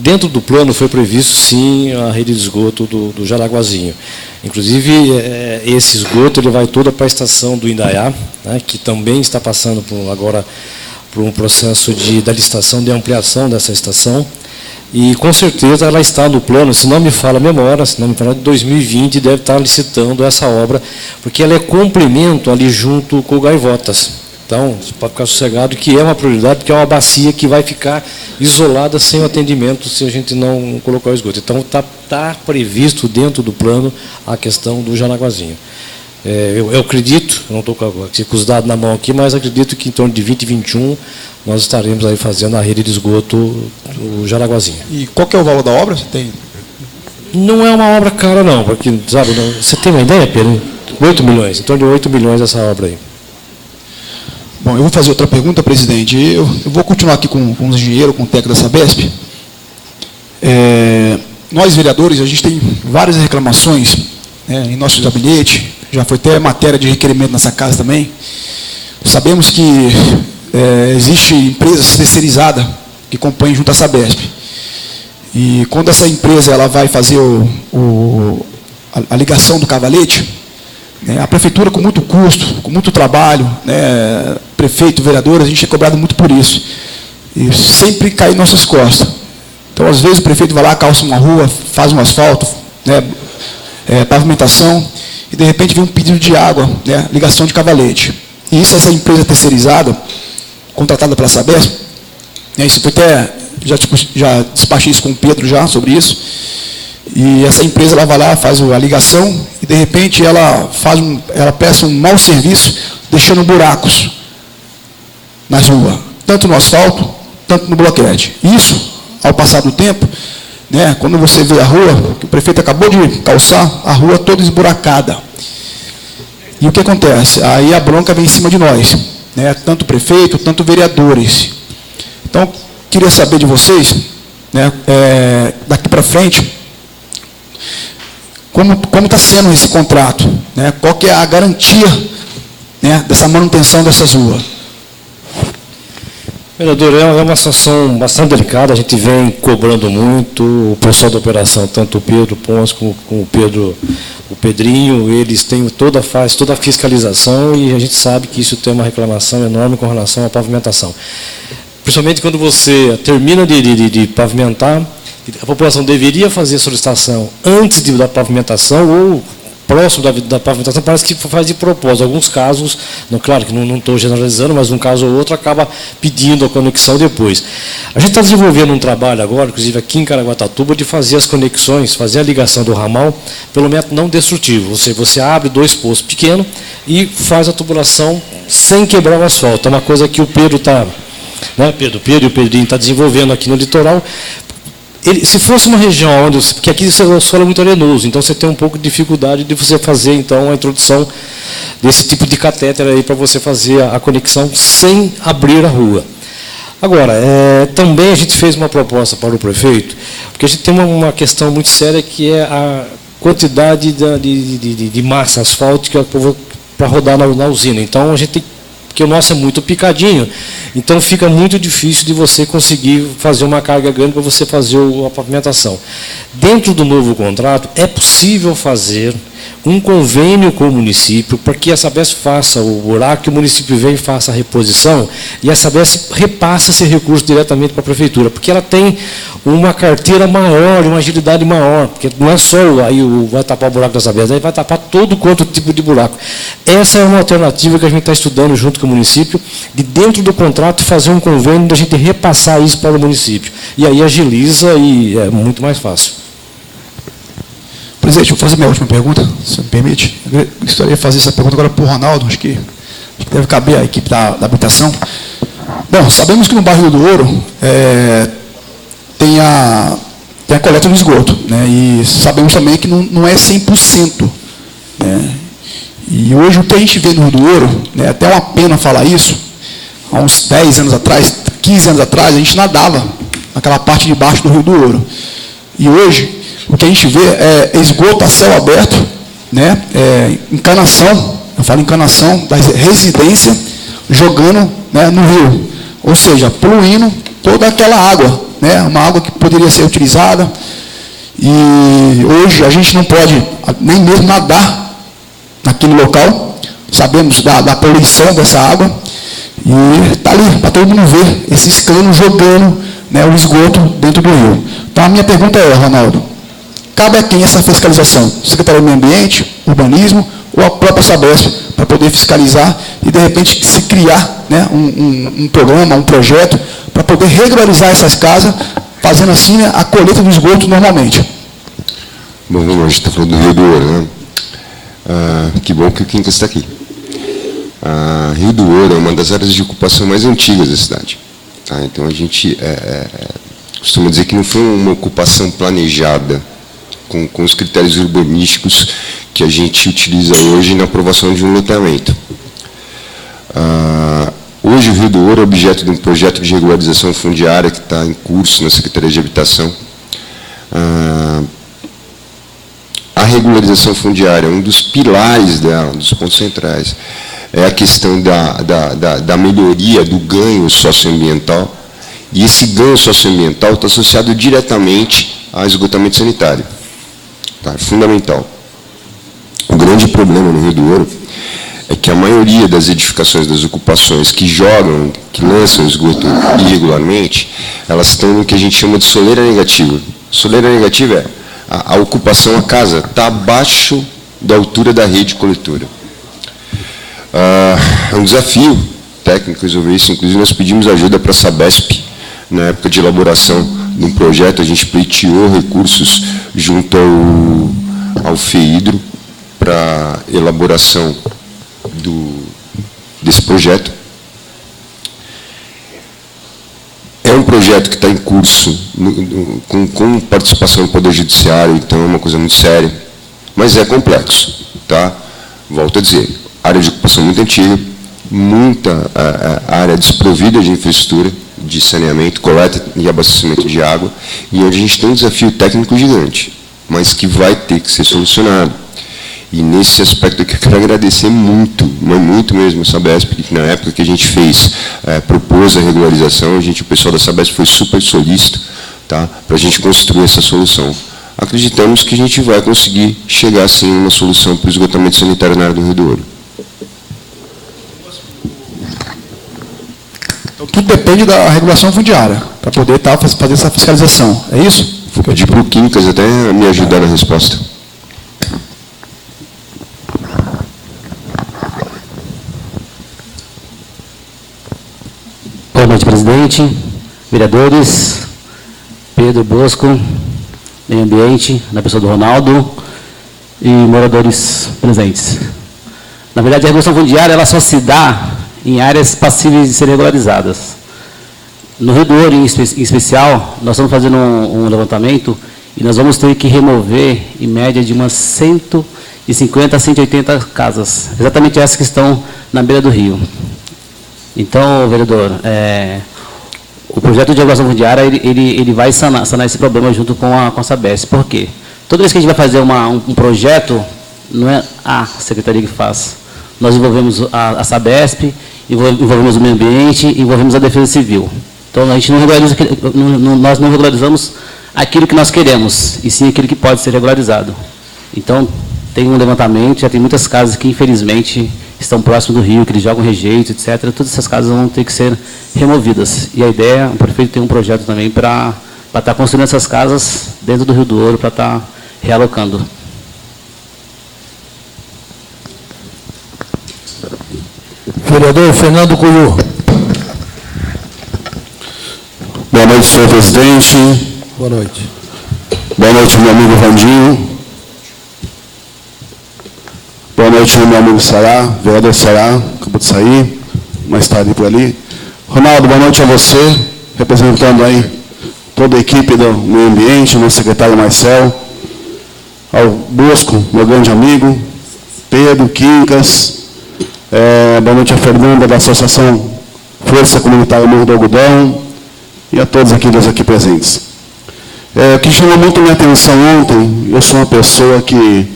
Dentro do plano foi previsto, sim, a rede de esgoto do Jaraguazinho. Inclusive, esse esgoto ele vai todo para a estação do Indaiá, né, que também está passando agora por um processo da licitação de ampliação dessa estação. E, com certeza, ela está no plano, se não me falha a memória, se não me falha, de 2020 deve estar licitando essa obra, porque ela é complemento ali junto com o Gaivotas. Então, pode ficar sossegado que é uma prioridade, porque é uma bacia que vai ficar isolada sem o atendimento se a gente não colocar o esgoto. Então, está previsto dentro do plano a questão do Jaraguazinho. Eu acredito, não estou com os dados na mão aqui, mas acredito que em torno de 2021 nós estaremos aí fazendo a rede de esgoto do Jaraguazinho. E qual que é o valor da obra? Você tem? Não é uma obra cara, não, porque, sabe, você tem uma ideia, Pedro? 8 milhões, em torno de 8 milhões essa obra aí. Bom, eu vou fazer outra pergunta, presidente. Eu vou continuar aqui com os engenheiros, com o técnico da Sabesp. Nós, vereadores, a gente tem várias reclamações, né, em nosso gabinete, já foi até matéria de requerimento nessa casa também. Sabemos que existe empresa terceirizada que compõe junto à Sabesp. E quando essa empresa ela vai fazer a ligação do cavalete, a prefeitura, com muito custo, com muito trabalho, né, prefeito, vereador, a gente é cobrado muito por isso. E sempre cai em nossas costas. Então, às vezes, o prefeito vai lá, calça uma rua, faz um asfalto, né, pavimentação, e, de repente, vem um pedido de água, né, ligação de cavalete. E isso, essa empresa terceirizada, contratada pela Sabesp, né, isso foi até, já despachei isso com o Pedro já, sobre isso. E essa empresa ela vai lá, faz a ligação e, de repente, ela presta um mau serviço, deixando buracos nas ruas, tanto no asfalto, tanto no bloquete. Isso, ao passar do tempo, né, quando você vê a rua, que o prefeito acabou de calçar, a rua toda esburacada. E o que acontece? Aí a bronca vem em cima de nós, né, tanto o prefeito, tanto vereadores. Então, queria saber de vocês, né, daqui para frente, como está sendo esse contrato, né? Qual que é a garantia, né, dessa manutenção dessas ruas? Vereador, é uma situação bastante delicada, a gente vem cobrando muito, o pessoal da operação, tanto o Pedro Pons como o Pedrinho, eles têm faz toda a fiscalização e a gente sabe que isso tem uma reclamação enorme com relação à pavimentação. Principalmente quando você termina de pavimentar, a população deveria fazer a solicitação antes da pavimentação ou próximo da pavimentação, parece que faz de propósito. Alguns casos, claro que não estou generalizando, mas um caso ou outro acaba pedindo a conexão depois. A gente está desenvolvendo um trabalho agora, inclusive aqui em Caraguatatuba, de fazer as conexões, fazer a ligação do ramal pelo método não destrutivo. Você abre 2 poços pequenos e faz a tubulação sem quebrar o asfalto. É uma coisa que o Pedro está, né, Pedro e o Pedrinho está desenvolvendo aqui no litoral. Se fosse uma região porque aqui o solo é muito arenoso, então você tem um pouco de dificuldade de você fazer, então, a introdução desse tipo de catéter aí para você fazer a conexão sem abrir a rua. Agora, também a gente fez uma proposta para o prefeito, porque a gente tem uma questão muito séria que é a quantidade de massa asfáltica para rodar na usina. Então, a gente tem porque o nosso é muito picadinho, então fica muito difícil de você conseguir fazer uma carga grande para você fazer a pavimentação. Dentro do novo contrato, é possível fazer um convênio com o município para que a Sabesp faça o buraco, que o município vem e faça a reposição, e a Sabesp repassa esse recurso diretamente para a prefeitura, porque ela tem uma carteira maior, uma agilidade maior, porque não é só aí vai tapar o buraco da Sabesp, aí vai tapar todo quanto tipo de buraco. Essa é uma alternativa que a gente está estudando junto com o município, de dentro do contrato fazer um convênio da gente repassar isso para o município. E aí agiliza e é muito mais fácil. Presidente, eu vou fazer minha última pergunta, se me permite. Eu gostaria de fazer essa pergunta agora para o Ronaldo, acho que deve caber à equipe da habitação. Bom, sabemos que no bairro do Ouro tem tem a coleta do esgoto, né? E sabemos também que não é 100%. Né? E hoje o que a gente vê no Rio do Ouro, né, até uma pena falar isso, há uns 10 anos atrás, 15 anos atrás, a gente nadava naquela parte de baixo do Rio do Ouro. E hoje, o que a gente vê é esgoto a céu aberto, né, encanação, eu falo encanação da residência, jogando, né, no rio. Ou seja, poluindo toda aquela água, né, uma água que poderia ser utilizada. E hoje a gente não pode nem mesmo nadar naquele local, sabemos da poluição dessa água, e está ali, para todo mundo ver, esses canos jogando, né, o esgoto dentro do rio. Então a minha pergunta é, Ronaldo, cabe a quem essa fiscalização? Secretaria do Meio Ambiente, Urbanismo ou a própria Sabesp, para poder fiscalizar e, de repente, se criar, né, um programa, um projeto, para poder regularizar essas casas, fazendo assim, né, a coleta do esgoto normalmente. Bom, a gente está falando do Rio do Ouro, né? Que bom que o Quincas está aqui. Rio do Ouro é uma das áreas de ocupação mais antigas da cidade. Tá? Então, a gente costuma dizer que não foi uma ocupação planejada com os critérios urbanísticos que a gente utiliza hoje na aprovação de um loteamento. Hoje, o Rio do Ouro é objeto de um projeto de regularização fundiária que está em curso na Secretaria de Habitação. A regularização fundiária, um dos pilares dela, um dos pontos centrais, é a questão da melhoria do ganho socioambiental, e esse ganho socioambiental está associado diretamente ao esgotamento sanitário. Tá? É fundamental. O grande problema no Rio do Ouro é que a maioria das edificações, das ocupações que jogam, que lançam esgoto irregularmente, elas estão no que a gente chama de soleira negativa. Soleira negativa é a ocupação, a casa está abaixo da altura da rede coletora. É um desafio técnico resolver isso, inclusive nós pedimos ajuda para a Sabesp, na época de elaboração de um projeto, a gente pleiteou recursos junto ao FEIDRO para elaboração desse projeto. É um projeto que está em curso, com participação do Poder Judiciário, então é uma coisa muito séria, mas é complexo. Tá? Volto a dizer, área de ocupação muito antiga, muita área desprovida de infraestrutura, de saneamento, coleta e abastecimento de água, e onde a gente tem um desafio técnico gigante, mas que vai ter que ser solucionado. E nesse aspecto aqui eu quero agradecer muito, mas muito mesmo a Sabesp, que na época que a gente propôs a regularização, o pessoal da Sabesp foi super solícito, tá, para a gente construir essa solução. Acreditamos que a gente vai conseguir chegar, sim, a uma solução para o esgotamento sanitário na área do Rio do Ouro. Então, tudo depende da regulação fundiária, para poder fazer essa fiscalização. É isso? Vou pedir para o Quincas até me ajudar na resposta. Boa noite, presidente, vereadores, Pedro Bosco, Meio Ambiente, na pessoa do Ronaldo e moradores presentes. Na verdade, a regulação fundiária ela só se dá em áreas passíveis de ser regularizadas. No Rio do Ouro, em especial, nós estamos fazendo um levantamento e nós vamos ter que remover, em média, de umas 150 a 180 casas, exatamente essas que estão na beira do rio. Então, vereador, o projeto de regulação fundiária ele vai sanar esse problema junto com a Sabesp. Por quê? Toda vez que a gente vai fazer um projeto, não é a secretaria que faz. Nós envolvemos a Sabesp, envolvemos o meio ambiente, envolvemos a defesa civil. Então, a gente nós não regularizamos aquilo que nós queremos, e sim aquilo que pode ser regularizado. Então, tem um levantamento, já tem muitas casas que, infelizmente, estão próximo do rio, que eles jogam rejeito, etc. Todas essas casas vão ter que ser removidas. E a ideia, o prefeito tem um projeto também para estar construindo essas casas dentro do Rio do Ouro, para estar realocando. Vereador Fernando Cuiú. Boa noite, senhor presidente. Boa noite. Boa noite, meu amigo Randinho. Boa noite, meu amigo Sará, vereador Sará, acabou de sair, mas está ali por ali. Ronaldo, boa noite a você, representando aí toda a equipe do meio ambiente, meu secretário Marcel, ao Bosco, meu grande amigo, Pedro, Quincas, boa noite a Fernanda, da Associação Força Comunitária Morro do Algodão, e a todos aqui presentes. O que chamou muito minha atenção ontem, eu sou uma pessoa que,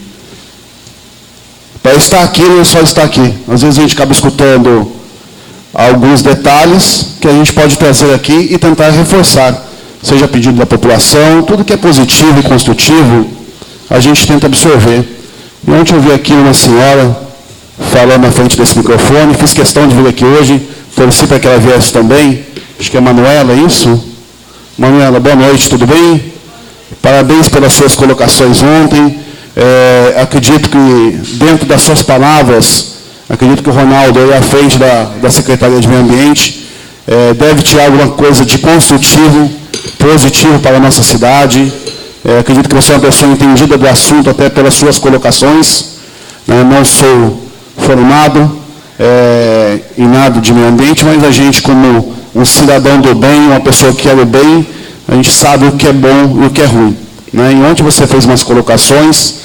para estar aqui, não é só estar aqui. Às vezes a gente acaba escutando alguns detalhes que a gente pode trazer aqui e tentar reforçar, seja a pedido da população, tudo que é positivo e construtivo, a gente tenta absorver. E ontem eu vi aqui uma senhora falando na frente desse microfone, fiz questão de vir aqui hoje, torci para que ela viesse também, acho que é a Manuela, é isso? Manuela, boa noite, tudo bem? Parabéns pelas suas colocações ontem. Acredito que, dentro das suas palavras, acredito que o Ronaldo, aí à frente da Secretaria de Meio Ambiente, deve tirar alguma coisa de construtivo, positivo para a nossa cidade. Acredito que você é uma pessoa entendida do assunto, até pelas suas colocações. Não sou formado em nada de meio ambiente, mas a gente, como um cidadão do bem, uma pessoa que quer o bem, a gente sabe o que é bom e o que é ruim. E ontem você fez umas colocações,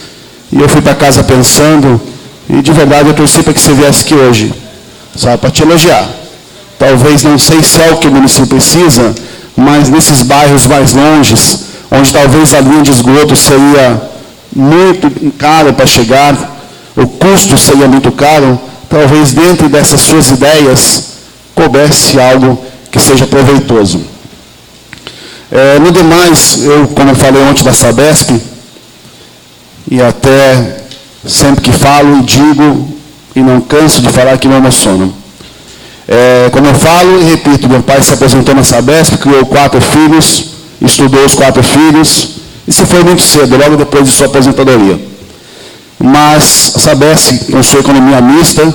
e eu fui para casa pensando, e de verdade eu torci para que você viesse aqui hoje, sabe, para te elogiar. Talvez, não sei se é o que o município precisa, mas nesses bairros mais longes, onde talvez a linha de esgoto seria muito caro para chegar, o custo seria muito caro, talvez dentro dessas suas ideias coubesse algo que seja proveitoso. No demais, eu, como falei ontem da Sabesp, e até sempre que falo e digo, e não canso de falar que me emociono. Quando eu falo e repito, meu pai se aposentou na Sabesp, criou 4 filhos, estudou os 4 filhos, e se foi muito cedo, logo depois de sua aposentadoria. Mas a Sabesp, com sua economia mista,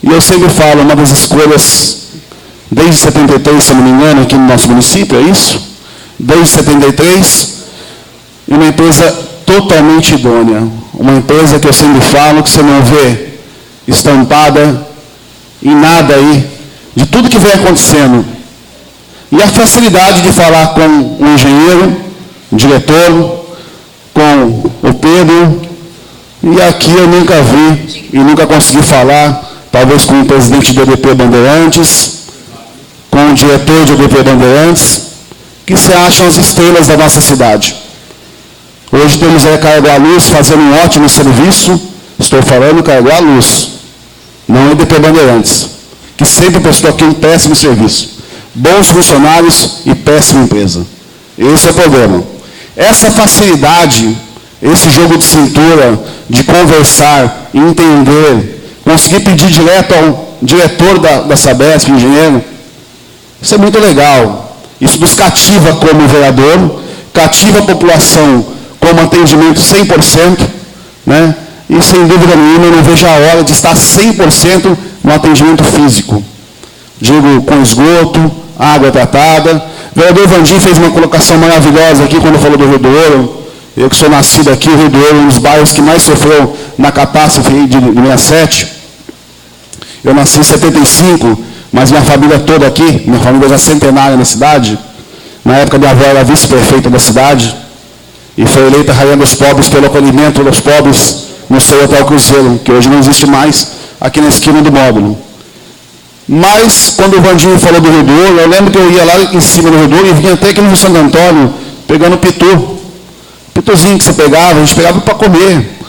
e eu sempre falo, uma das escolhas, desde 73, se não me engano, aqui no nosso município, é isso? Desde 73, uma empresa totalmente idônea. Uma empresa que eu sempre falo, que você não vê estampada em nada aí, de tudo que vem acontecendo. E a facilidade de falar com o engenheiro, o diretor, com o Pedro, e aqui eu nunca vi e nunca consegui falar, talvez com o presidente do EDP Bandeirantes, com o diretor do EDP Bandeirantes, que se acham as estrelas da nossa cidade. Hoje temos a Carregar a Luz fazendo um ótimo serviço, estou falando Carregar a Luz, não EDP Bandeirantes, que sempre prestou aqui um péssimo serviço. Bons funcionários e péssima empresa. Esse é o problema. Essa facilidade, esse jogo de cintura, de conversar, entender, conseguir pedir direto ao diretor da Sabesp, engenheiro, isso é muito legal. Isso nos cativa como vereador, cativa a população como atendimento 100%, né? E sem dúvida nenhuma eu não vejo a hora de estar 100% no atendimento físico. Digo, com esgoto, água tratada. O vereador Vandir fez uma colocação maravilhosa aqui quando falou do Rio do Ouro. Eu que sou nascido aqui, o Rio do Ouro é um dos bairros que mais sofreu na catástrofe de 67. Eu nasci em 75, mas minha família toda aqui, minha família já centenária na cidade. Na época, minha avó era vice-prefeita da cidade e foi eleita rainha dos pobres pelo acolhimento dos pobres no seu Hotel Cruzeiro, que hoje não existe mais, aqui na esquina do módulo. Mas, quando o Vandinho falou do Rio do Ouro, eu lembro que eu ia lá em cima do Rio do Ouro e vinha até aqui no Rio Santo Antônio, pegando pitu. Pituzinho que você pegava, a gente pegava para comer.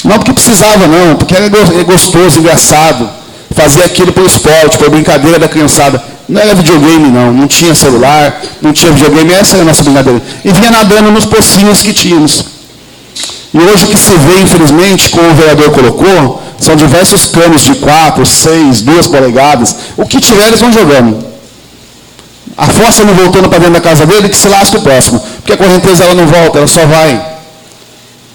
Não porque precisava, não, porque era gostoso, engraçado. Fazia aquilo pelo esporte, por brincadeira da criançada. Não era videogame, não tinha celular, não tinha videogame, essa era a nossa brincadeira. E vinha nadando nos pocinhos que tínhamos. E hoje o que se vê, infelizmente, como o vereador colocou, são diversos canos de 4, 6, 2 polegadas. O que tiver, eles vão jogando. A fossa não voltando para dentro da casa dele, que se lasca o próximo. Porque a correnteza ela não volta, ela só vai.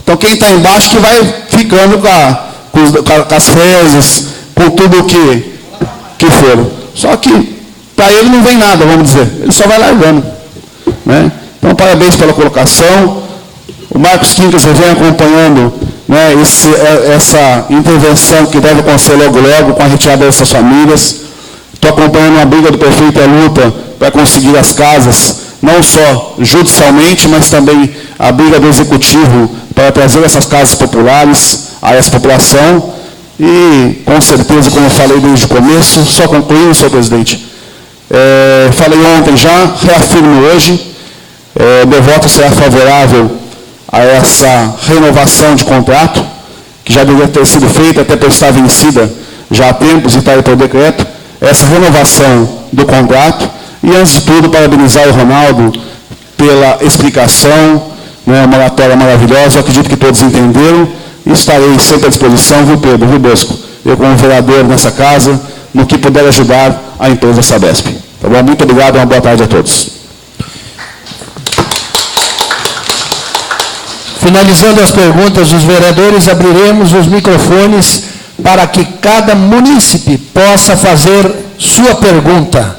Então quem está embaixo que vai ficando com as fezes, com tudo que for. Só que para ele não vem nada, vamos dizer. Ele só vai largando. Né? Então, parabéns pela colocação. O Marcos Quincas vem acompanhando, né, essa intervenção que deve acontecer logo, com a retirada dessas famílias. Estou acompanhando a briga do prefeito e a luta para conseguir as casas não só judicialmente, mas também a briga do Executivo para trazer essas casas populares a essa população. E, com certeza, como eu falei desde o começo, só concluindo, senhor presidente, falei ontem já, reafirmo hoje, meu voto será favorável a essa renovação de contrato, que já deveria ter sido feita, até por estar vencida já há tempos e está aí por decreto, essa renovação do contrato. E, antes de tudo, parabenizar o Ronaldo pela explicação, né, uma oratória maravilhosa. Eu acredito que todos entenderam. E estarei sempre à disposição, viu, Pedro, viu, Bosco? Eu, como vereador nessa casa, no que puder ajudar a empresa Sabesp. Tá bom? Muito obrigado e uma boa tarde a todos. Finalizando as perguntas dos vereadores, abriremos os microfones para que cada munícipe possa fazer sua pergunta.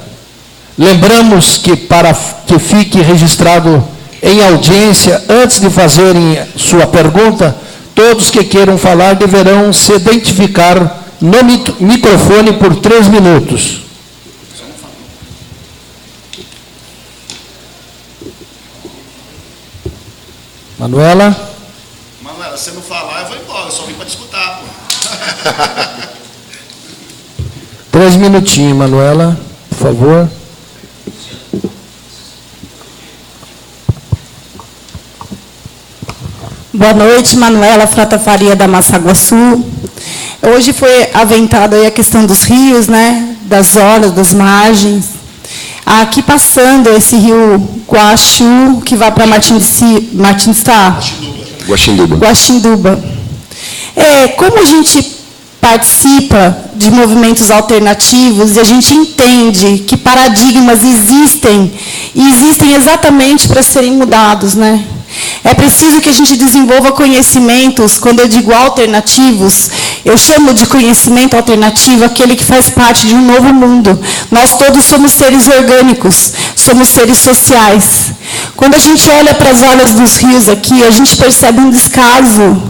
Lembramos que, para que fique registrado em audiência, antes de fazerem sua pergunta, todos que queiram falar deverão se identificar no microfone por 3 minutos. Manuela? Manuela, se você não falar, eu vou embora. Eu só vim para disputar, pô. 3 minutinhos, Manuela, por favor. Boa noite, Manuela Frota Faria, da Massaguaçu. Hoje foi aventada aí a questão dos rios, né, das horas, das margens. Aqui passando esse rio Guaxu, que vai para Guaxinduba. Como a gente participa de movimentos alternativos e a gente entende que paradigmas existem, e existem exatamente para serem mudados, né? É preciso que a gente desenvolva conhecimentos. Quando eu digo alternativos, eu chamo de conhecimento alternativo aquele que faz parte de um novo mundo. Nós todos somos seres orgânicos, somos seres sociais. Quando a gente olha para as olhas dos rios aqui, a gente percebe um descaso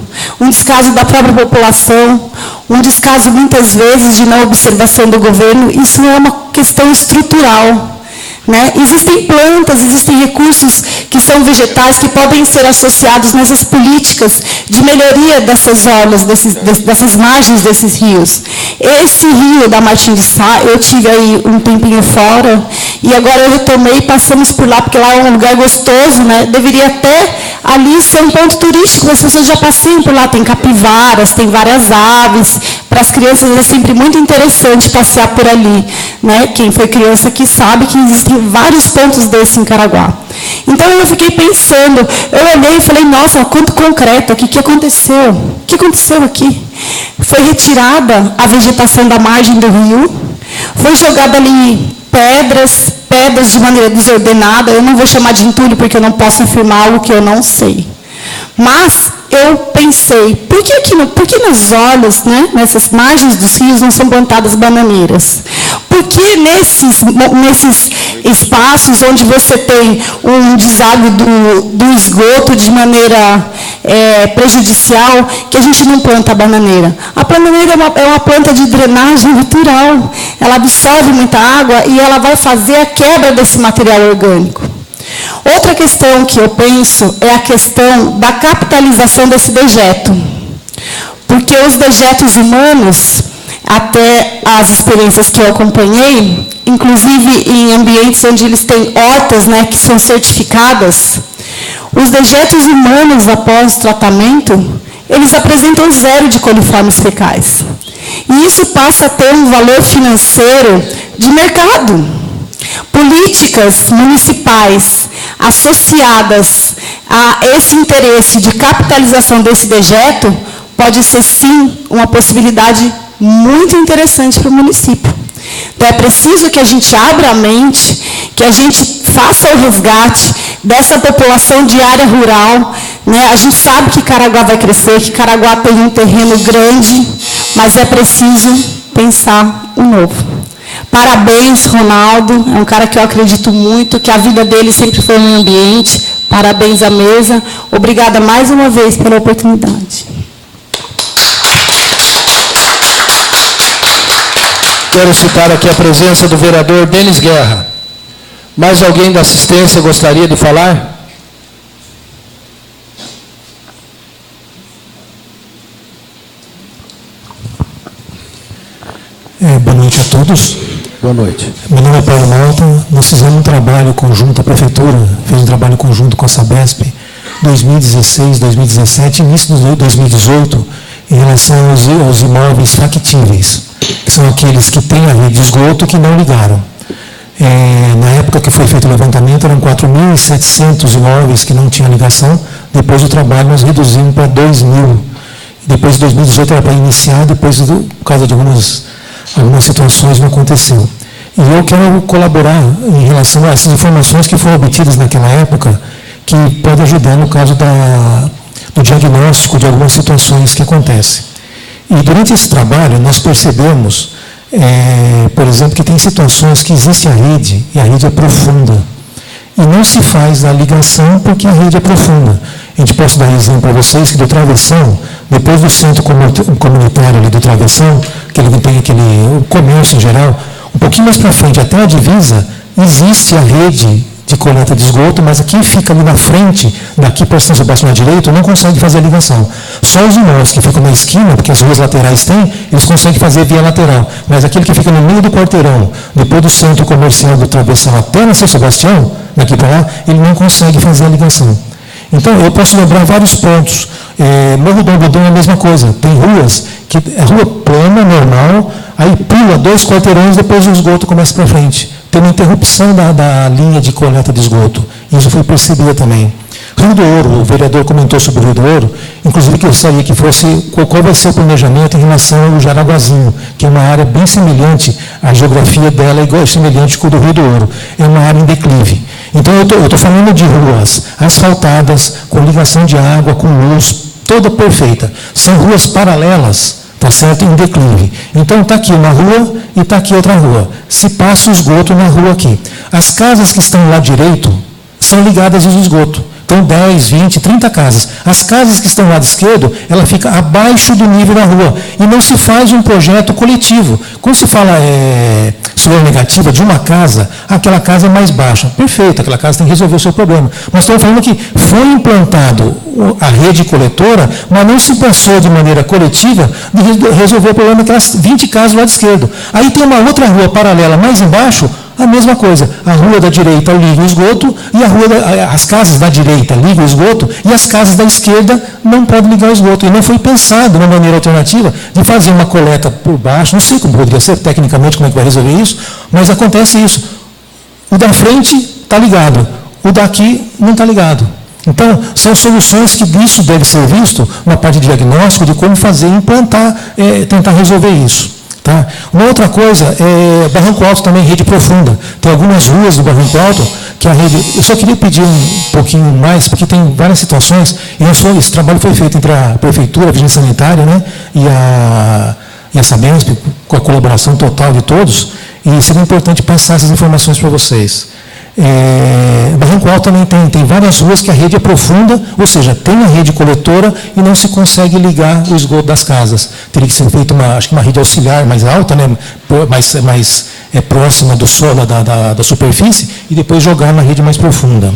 da própria população, um descaso muitas vezes de não observação do governo. Isso é uma questão estrutural. Né? Existem plantas, existem recursos que são vegetais que podem ser associados nessas políticas de melhoria dessas orlas, dessas margens desses rios. Esse rio da Martim de Sá, eu tive aí um tempinho fora e agora eu retomei e passamos por lá, porque lá é um lugar gostoso, né? Deveria até ali ser um ponto turístico, as pessoas já passeiam por lá, tem capivaras, tem várias aves. Para as crianças é sempre muito interessante passear por ali, né? Quem foi criança aqui sabe que existem vários pontos desses em Caraguá. Então eu fiquei pensando, eu olhei e falei, nossa, quanto concreto aqui, o que aconteceu? O que aconteceu aqui? Foi retirada a vegetação da margem do rio, foi jogada ali pedras de maneira desordenada. Eu não vou chamar de entulho porque eu não posso afirmar algo que eu não sei. Mas eu pensei, por que nas orlas, né, nessas margens dos rios, não são plantadas bananeiras? Por que nesses espaços onde você tem um deságua do esgoto de maneira prejudicial, que a gente não planta a bananeira? A bananeira é uma planta de drenagem natural. Ela absorve muita água e ela vai fazer a quebra desse material orgânico. Outra questão que eu penso é a questão da capitalização desse dejeto. Porque os dejetos humanos, até as experiências que eu acompanhei, inclusive em ambientes onde eles têm hortas, né, que são certificadas, os dejetos humanos, após o tratamento, eles apresentam 0 de coliformes fecais. E isso passa a ter um valor financeiro de mercado. Políticas municipais associadas a esse interesse de capitalização desse dejeto pode ser, sim, uma possibilidade muito interessante para o município. Então, é preciso que a gente abra a mente, que a gente faça o resgate dessa população de área rural. Né? A gente sabe que Caraguá vai crescer, que Caraguá tem um terreno grande, mas é preciso pensar o novo. Parabéns, Ronaldo, é um cara que eu acredito muito, que a vida dele sempre foi no meio ambiente. Parabéns à mesa. Obrigada mais uma vez pela oportunidade. Quero citar aqui a presença do vereador Denis Guerra. Mais alguém da assistência gostaria de falar? Boa noite a todos. Boa noite. Meu nome é Paulo Malta. Nós fizemos um trabalho conjunto, a Prefeitura fez um trabalho conjunto com a Sabesp, 2016, 2017, início de 2018, em relação aos imóveis factíveis, que são aqueles que têm a rede de esgoto que não ligaram. Na época que foi feito o levantamento, eram 4.700 imóveis que não tinham ligação. Depois do trabalho, nós reduzimos para 2.000. Depois de 2018 era para iniciar, depois, por causa de algumas situações, não aconteceu. E eu quero colaborar em relação a essas informações que foram obtidas naquela época, que pode ajudar no caso do diagnóstico de algumas situações que acontecem. E durante esse trabalho, nós percebemos, por exemplo, que tem situações que existe a rede, e a rede é profunda. E não se faz a ligação porque a rede é profunda. A gente posso dar exemplo para vocês que do travessão, depois do centro comunitário ali do travessão, que ele tem o comércio em geral, um pouquinho mais para frente, até a divisa, existe a rede de coleta de esgoto, mas quem fica ali na frente, daqui para São Sebastião à direita, não consegue fazer a ligação. Só os imóveis que ficam na esquina, porque as ruas laterais têm, eles conseguem fazer via lateral. Mas aquele que fica no meio do quarteirão, depois do centro comercial do travessão até na São Sebastião, daqui para lá, ele não consegue fazer a ligação. Então, eu posso lembrar vários pontos. Morro do Algodão é a mesma coisa. Tem ruas que é rua plana, normal, aí pula 2 quarteirões, depois o esgoto começa para frente. Tem uma interrupção da linha de coleta de esgoto. Isso foi percebido também. Rio do Ouro, o vereador comentou sobre o Rio do Ouro, inclusive que eu gostaria que fosse qual vai ser o planejamento em relação ao Jaraguazinho, que é uma área bem semelhante, a geografia dela é igual, semelhante com o do Rio do Ouro. É uma área em declive. Então, eu estou falando de ruas asfaltadas, com ligação de água, com luz, toda perfeita. São ruas paralelas, tá certo? Em declive. Então, está aqui uma rua e está aqui outra rua. Se passa o esgoto na rua aqui. As casas que estão lá direito são ligadas ao esgoto. Então, 10, 20, 30 casas. As casas que estão lá lado esquerdo, ela fica abaixo do nível da rua. E não se faz um projeto coletivo. Quando se fala sobre negativa de uma casa, aquela casa é mais baixa. Perfeito, aquela casa tem que resolver o seu problema. Mas estamos falando que foi implantado a rede coletora, mas não se pensou de maneira coletiva de resolver o problema daquelas 20 casas do lado esquerdo. Aí tem uma outra rua paralela mais embaixo, a mesma coisa. A rua da direita liga o esgoto, e as casas da direita ligam o esgoto, e as casas da esquerda não podem ligar o esgoto. E não foi pensado uma maneira alternativa de fazer uma coleta por baixo. Não sei como poderia ser, tecnicamente, como é que vai resolver isso, mas acontece isso. O da frente está ligado, o daqui não está ligado. Então, são soluções que isso deve ser visto na parte de diagnóstico, de como fazer, implantar, tentar resolver isso. Tá? Uma outra coisa, Barranco Alto também, rede profunda. Tem algumas ruas do Barranco Alto que a rede... Eu só queria pedir um pouquinho mais, porque tem várias situações, e esse trabalho foi feito entre a Prefeitura, a Vigilância Sanitária, né, e a Sabesp, com a colaboração total de todos, e seria importante passar essas informações para vocês. Barranco Alto também tem várias ruas que a rede é profunda, ou seja, tem a rede coletora e não se consegue ligar o esgoto das casas. Teria que ser feita acho que uma rede auxiliar mais alta, né, mais próxima do solo, da superfície, e depois jogar na rede mais profunda.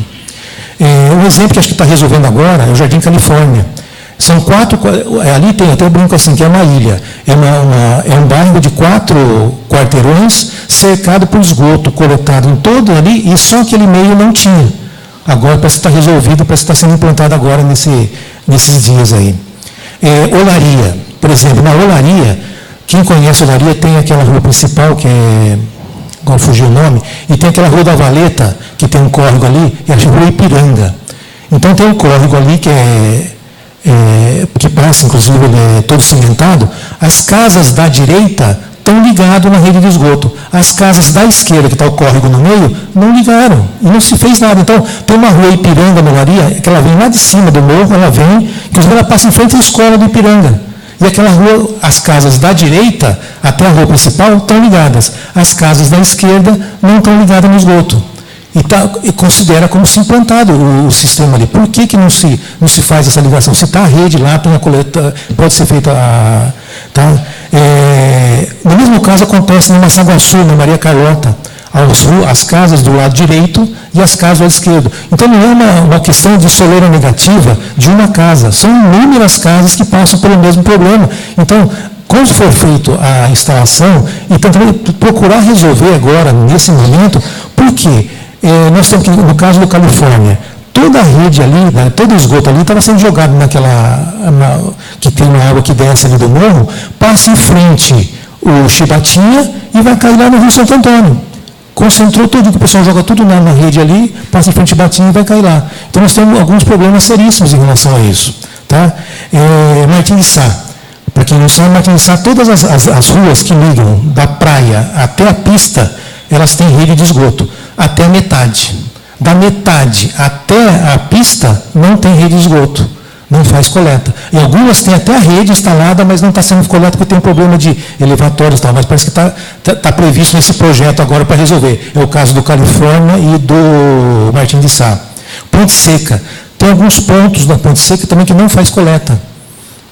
Um exemplo que acho que está resolvendo agora é o Jardim Califórnia. São 4, ali tem, até eu brinco assim, que é uma ilha. É um bairro de 4 quarteirões, cercado por esgoto, coletado em todo ali, e só aquele meio não tinha. Agora parece que está resolvido, parece que está sendo implantado agora nesses dias aí. Olaria, por exemplo, na Olaria, quem conhece a Olaria tem aquela rua principal, que é, agora fugiu o nome, e tem aquela rua da Valeta, que tem um córrego ali, e a rua Ipiranga. Então tem um córrego ali que passa, inclusive, ele é todo cimentado. As casas da direita estão ligadas na rede de esgoto. As casas da esquerda, que está o córrego no meio, não ligaram. E não se fez nada. Então, tem uma rua Ipiranga, na Olaria, que ela vem lá de cima do morro, ela vem, inclusive ela passa em frente à escola do Ipiranga. E aquela rua, as casas da direita, até a rua principal, estão ligadas. As casas da esquerda não estão ligadas no esgoto. E considera como se implantado o sistema ali. Por que não se faz essa ligação? Se está a rede lá, tem a coleta, pode ser feita No mesmo caso acontece no Massaguaçu, na Maria Carlota. as casas do lado direito e as casas do lado esquerdo. Então não é uma questão de soleira negativa de uma casa, são inúmeras casas que passam pelo mesmo problema. Então, quando for feita a instalação, e também procurar resolver agora, nesse momento, porque nós temos que, no caso do Califórnia, toda a rede ali, todo o esgoto ali estava sendo jogado que tem uma água que desce ali do morro, passa em frente o Chibatinha e vai cair lá no Rio Santo Antônio. Concentrou tudo, o pessoal joga tudo na rede ali, passa em frente ao Chibatinha e vai cair lá. Então nós temos alguns problemas seríssimos em relação a isso. Tá? Martim de Sá. Para quem não sabe, Martim de Sá, todas as ruas que ligam da praia até a pista, elas têm rede de esgoto, até a metade. Da metade até a pista, não tem rede de esgoto, não faz coleta. E algumas têm até a rede instalada, mas não está sendo coleta porque tem um problema de elevatórios, mas parece que está previsto nesse projeto agora para resolver. É o caso do Califórnia e do Martim de Sá. Ponte Seca. Tem alguns pontos da Ponte Seca também que não faz coleta.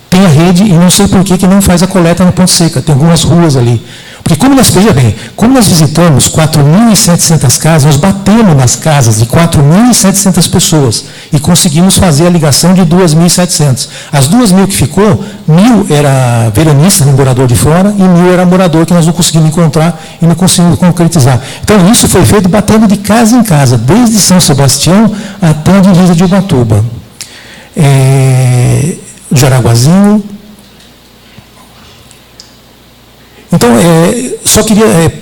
Tem a rede e não sei por que não faz a coleta na Ponte Seca. Tem algumas ruas ali. Porque veja bem, como nós visitamos 4.700 casas, nós batemos nas casas de 4.700 pessoas e conseguimos fazer a ligação de 2.700. As 2.000 que ficou, 1.000 era veranista, morador de fora, e 1.000 era morador que nós não conseguimos encontrar e não conseguimos concretizar. Então, isso foi feito batendo de casa em casa, desde São Sebastião até a divisa de Ubatuba. Jaraguazinho. Então, só queria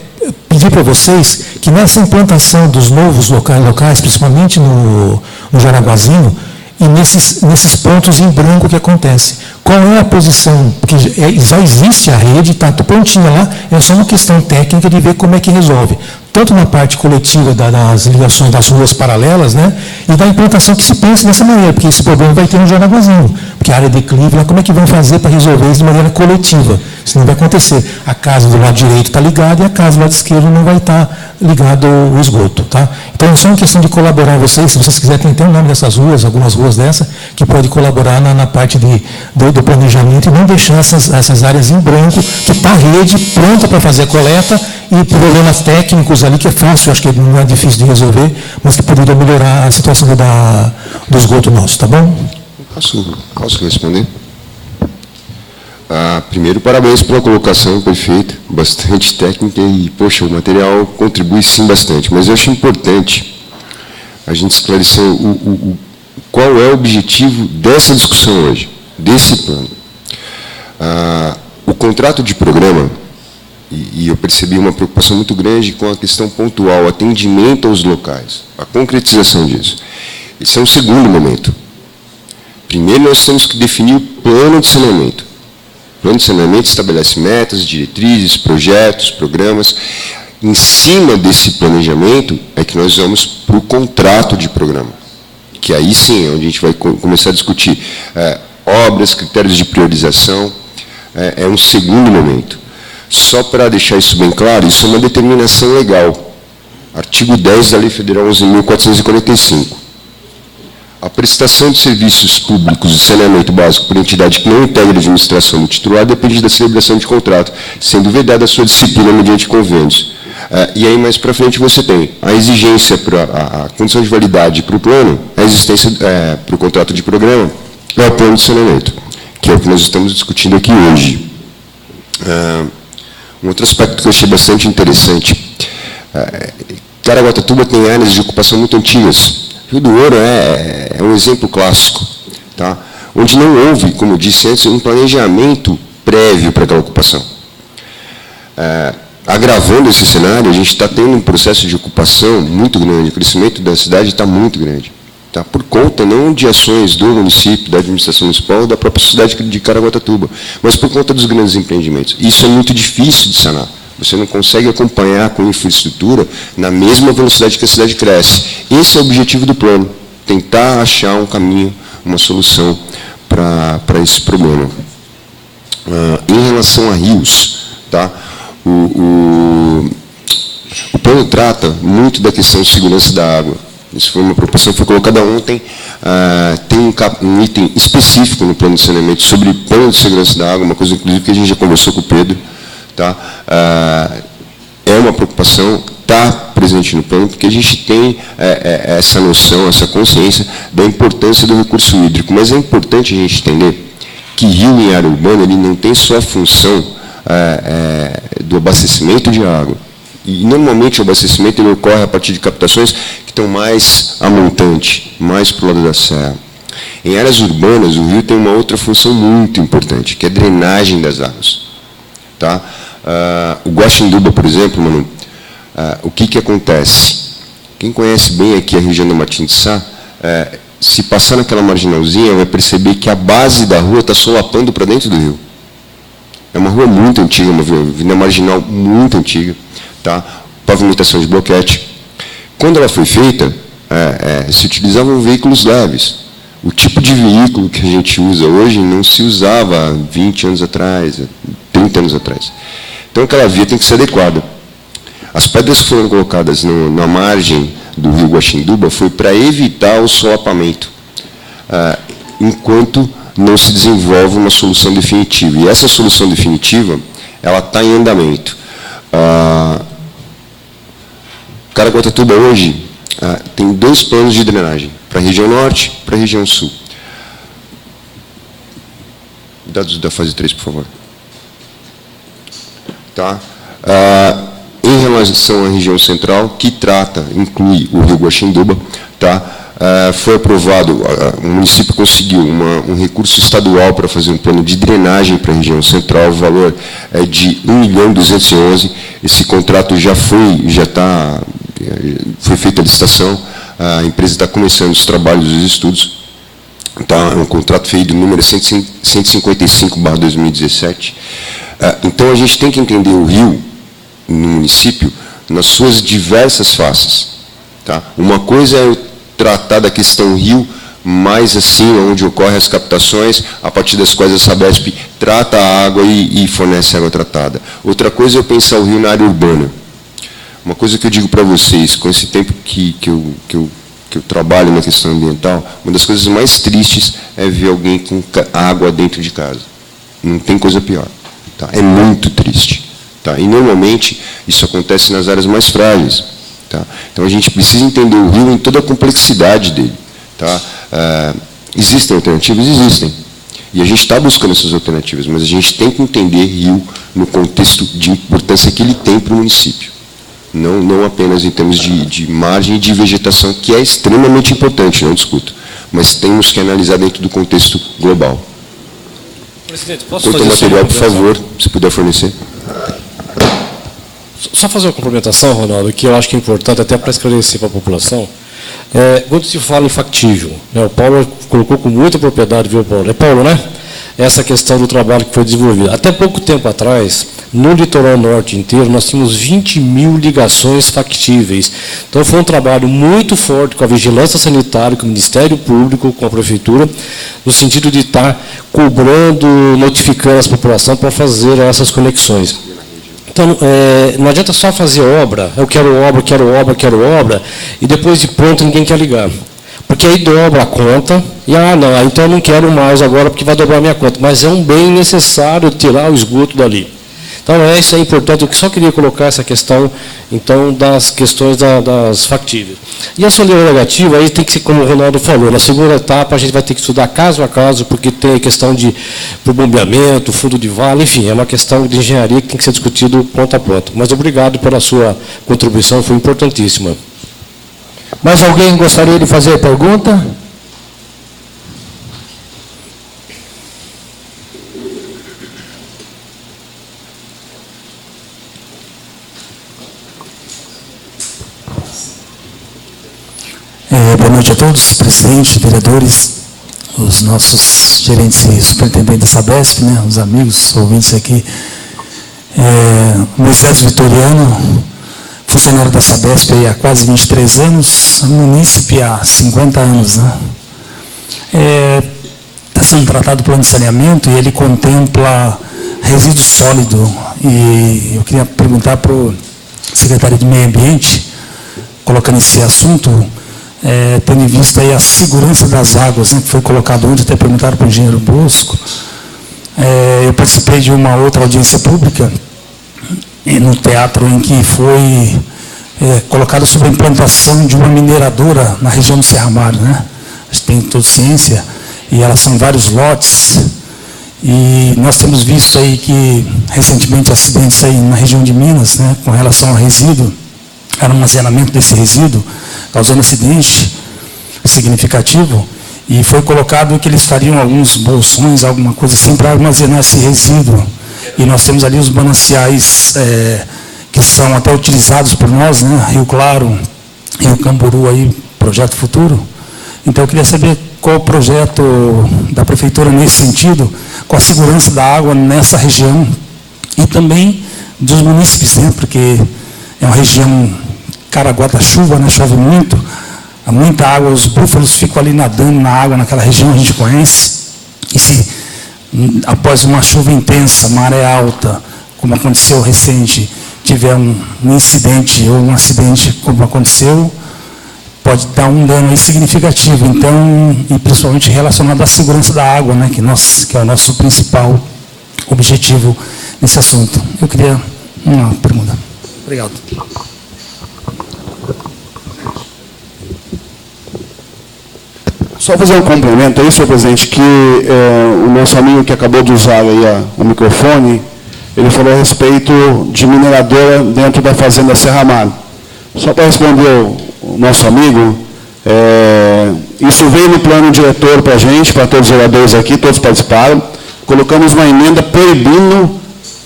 pedir para vocês que nessa implantação dos novos locais, principalmente no Jaraguazinho, e nesses pontos em branco que acontece, qual é a posição? Porque já existe a rede, está prontinha lá, é só uma questão técnica de ver como é que resolve. Tanto na parte coletiva das ligações das ruas paralelas, né, e da implantação que se pense dessa maneira, porque esse problema vai ter no Jaraguazinho, porque a área de declive, lá, como é que vão fazer para resolver isso de maneira coletiva? Isso não vai acontecer. A casa do lado direito está ligada e a casa do lado esquerdo não vai estar ligado o esgoto. Tá? Então, é só uma questão de colaborar vocês, se vocês quiserem, tem o nome dessas ruas, algumas ruas dessas, que pode colaborar na parte do planejamento e não deixar essas áreas em branco, que está a rede pronta para fazer a coleta, e problemas técnicos ali, que é fácil, acho que não é difícil de resolver, mas que poderia melhorar a situação do esgoto nosso, tá bom? Posso responder? Primeiro, parabéns pela colocação perfeita, bastante técnica e, poxa, o material contribui sim bastante, mas eu acho importante a gente esclarecer qual é o objetivo dessa discussão hoje, desse plano. O contrato de programa, e eu percebi uma preocupação muito grande com a questão pontual, atendimento aos locais, a concretização disso. Esse é um segundo momento. Primeiro, nós temos que definir o plano de saneamento. O plano de saneamento estabelece metas, diretrizes, projetos, programas. Em cima desse planejamento é que nós vamos para o contrato de programa, que aí sim é onde a gente vai começar a discutir obras, critérios de priorização. É um segundo momento. Só para deixar isso bem claro, isso é uma determinação legal. Artigo 10 da Lei Federal 11.445. A prestação de serviços públicos de saneamento básico por entidade que não integra a administração do titular depende da celebração de contrato, sendo vedada a sua disciplina mediante convênios. E aí, mais para frente, você tem a exigência para a condição de validade para o plano, a existência para o contrato de programa, é o plano de saneamento, que é o que nós estamos discutindo aqui hoje. Um outro aspecto que eu achei bastante interessante, Caraguatatuba tem áreas de ocupação muito antigas. Rio do Ouro é um exemplo clássico, tá? Onde não houve, como eu disse antes, um planejamento prévio para aquela ocupação. Agravando esse cenário, a gente está tendo um processo de ocupação muito grande, o crescimento da cidade está muito grande. Tá? Por conta não de ações do município, da administração municipal, da própria cidade de Caraguatatuba, mas por conta dos grandes empreendimentos. Isso é muito difícil de sanar. Você não consegue acompanhar com infraestrutura na mesma velocidade que a cidade cresce. Esse é o objetivo do plano, tentar achar um caminho, uma solução para esse problema. Em relação a rios, tá? O plano trata muito da questão de segurança da água. Isso foi uma preocupação que foi colocada ontem. Tem um item específico no plano de saneamento sobre plano de segurança da água, uma coisa, inclusive, que a gente já conversou com o Pedro. Tá? É uma preocupação, está presente no plano, porque a gente tem essa noção, essa consciência da importância do recurso hídrico. Mas é importante a gente entender que rio em área urbana ele não tem só a função do abastecimento de água. E, normalmente, o abastecimento ele ocorre a partir de captações que estão mais a montante, mais para o lado da serra. Em áreas urbanas, o rio tem uma outra função muito importante, que é a drenagem das águas. Tá? O Guaxinduba, por exemplo, Manu, o que acontece? Quem conhece bem aqui a região da Martins de Sá, se passar naquela marginalzinha, vai perceber que a base da rua está solapando para dentro do rio. É uma rua muito antiga, uma avenida marginal muito antiga, tá? Pavimentação de bloquete. Quando ela foi feita, se utilizavam veículos leves. O tipo de veículo que a gente usa hoje não se usava há 20 anos atrás, 30 anos atrás. Então, aquela via tem que ser adequada. As pedras que foram colocadas na margem do rio Guaxinduba foi para evitar o solapamento, enquanto não se desenvolve uma solução definitiva. E essa solução definitiva, ela está em andamento. Caraguatatuba hoje tem 2 planos de drenagem, para a região norte e para a região sul. Dados da fase 3, por favor. Tá? Em relação à região central, que inclui o rio Guaxinduba, tá? Foi aprovado, o município conseguiu um recurso estadual para fazer um plano de drenagem para a região central, o valor é de 1.211.000. Esse contrato foi feita a licitação, a empresa está começando os trabalhos e os estudos. Tá? É um contrato feito número 155/2017. Então, a gente tem que entender o rio no município nas suas diversas faces. Tá? Uma coisa é tratar da questão rio, mais assim, onde ocorrem as captações, a partir das quais a Sabesp trata a água e fornece água tratada. Outra coisa é eu pensar o rio na área urbana. Uma coisa que eu digo para vocês, com esse tempo que eu trabalho na questão ambiental, uma das coisas mais tristes é ver alguém com água dentro de casa. Não tem coisa pior. Tá? É muito triste. Tá? E, normalmente, isso acontece nas áreas mais frágeis. Tá? Então, a gente precisa entender o rio em toda a complexidade dele. Tá? Existem alternativas? Existem. E a gente está buscando essas alternativas, mas a gente tem que entender rio no contexto de importância que ele tem para o município. Não apenas em termos de margem e de vegetação, que é extremamente importante, não discuto, mas temos que analisar dentro do contexto global. Presidente, posso fazer o material, por favor, se puder fornecer. Só fazer uma complementação, Ronaldo, que eu acho que é importante até para esclarecer para a população. Quando se fala em factível, o Paulo colocou com muita propriedade, viu, Paulo? É Paulo, né? Essa questão do trabalho que foi desenvolvido. Até pouco tempo atrás, no litoral norte inteiro, nós tínhamos 20.000 ligações factíveis. Então, foi um trabalho muito forte com a vigilância sanitária, com o Ministério Público, com a Prefeitura, no sentido de estar cobrando, notificando as populações para fazer essas conexões. Então, não adianta só fazer obra, eu quero obra, quero obra, quero obra, e depois de pronto ninguém quer ligar. Porque aí dobra a conta, e não, então eu não quero mais agora porque vai dobrar a minha conta. Mas é um bem necessário tirar o esgoto dali. Então, isso é importante. Eu só queria colocar essa questão, então, das questões das factíveis. E a soleira negativa, aí tem que ser, como o Ronaldo falou, na segunda etapa a gente vai ter que estudar caso a caso, porque tem a questão de bombeamento, fundo de vale, enfim, é uma questão de engenharia que tem que ser discutido ponto a ponto. Mas obrigado pela sua contribuição, foi importantíssima. Mais alguém gostaria de fazer pergunta? Boa noite a todos, presidente, vereadores, os nossos gerentes e superintendentes da Sabesp, né, os amigos, ouvintes aqui. Moisés Vitoriano, funcionário da Sabesp há quase 23 anos, munícipe há 50 anos. Né? Está sendo tratado o plano de saneamento e ele contempla resíduo sólido. E eu queria perguntar para o secretário de Meio Ambiente, colocando esse assunto, tendo em vista aí a segurança das águas, né, que foi colocado ontem, até perguntaram para o engenheiro Bosco. Eu participei de uma outra audiência pública no teatro em que foi colocada sobre a implantação de uma mineradora na região do Serra Mar, né? A gente tem toda ciência, e elas são vários lotes, e nós temos visto aí que, recentemente, acidentes aí na região de Minas, né, com relação ao resíduo, armazenamento desse resíduo, causando acidente significativo, e foi colocado que eles fariam alguns bolsões, alguma coisa assim, para armazenar esse resíduo. E nós temos ali os mananciais que são até utilizados por nós, né? Rio Claro, Rio Camburu, aí, projeto futuro. Então, eu queria saber qual o projeto da Prefeitura nesse sentido, com a segurança da água nessa região, e também dos munícipes, né? Porque é uma região Caraguá da chuva, né? Chove muito, há muita água, os búfalos ficam ali nadando na água naquela região, a gente conhece, e se após uma chuva intensa, maré alta, como aconteceu recente, tiver um incidente ou um acidente como aconteceu, pode dar um dano aí significativo. Então, e principalmente relacionado à segurança da água, né, que é o nosso principal objetivo nesse assunto. Eu queria uma pergunta. Obrigado. Só fazer um complemento aí, senhor presidente, que o nosso amigo que acabou de usar aí o microfone, ele falou a respeito de mineradora dentro da fazenda Serra Mar. Só para responder o nosso amigo, isso veio no plano diretor para a gente, para todos os vereadores aqui, todos participaram. Colocamos uma emenda proibindo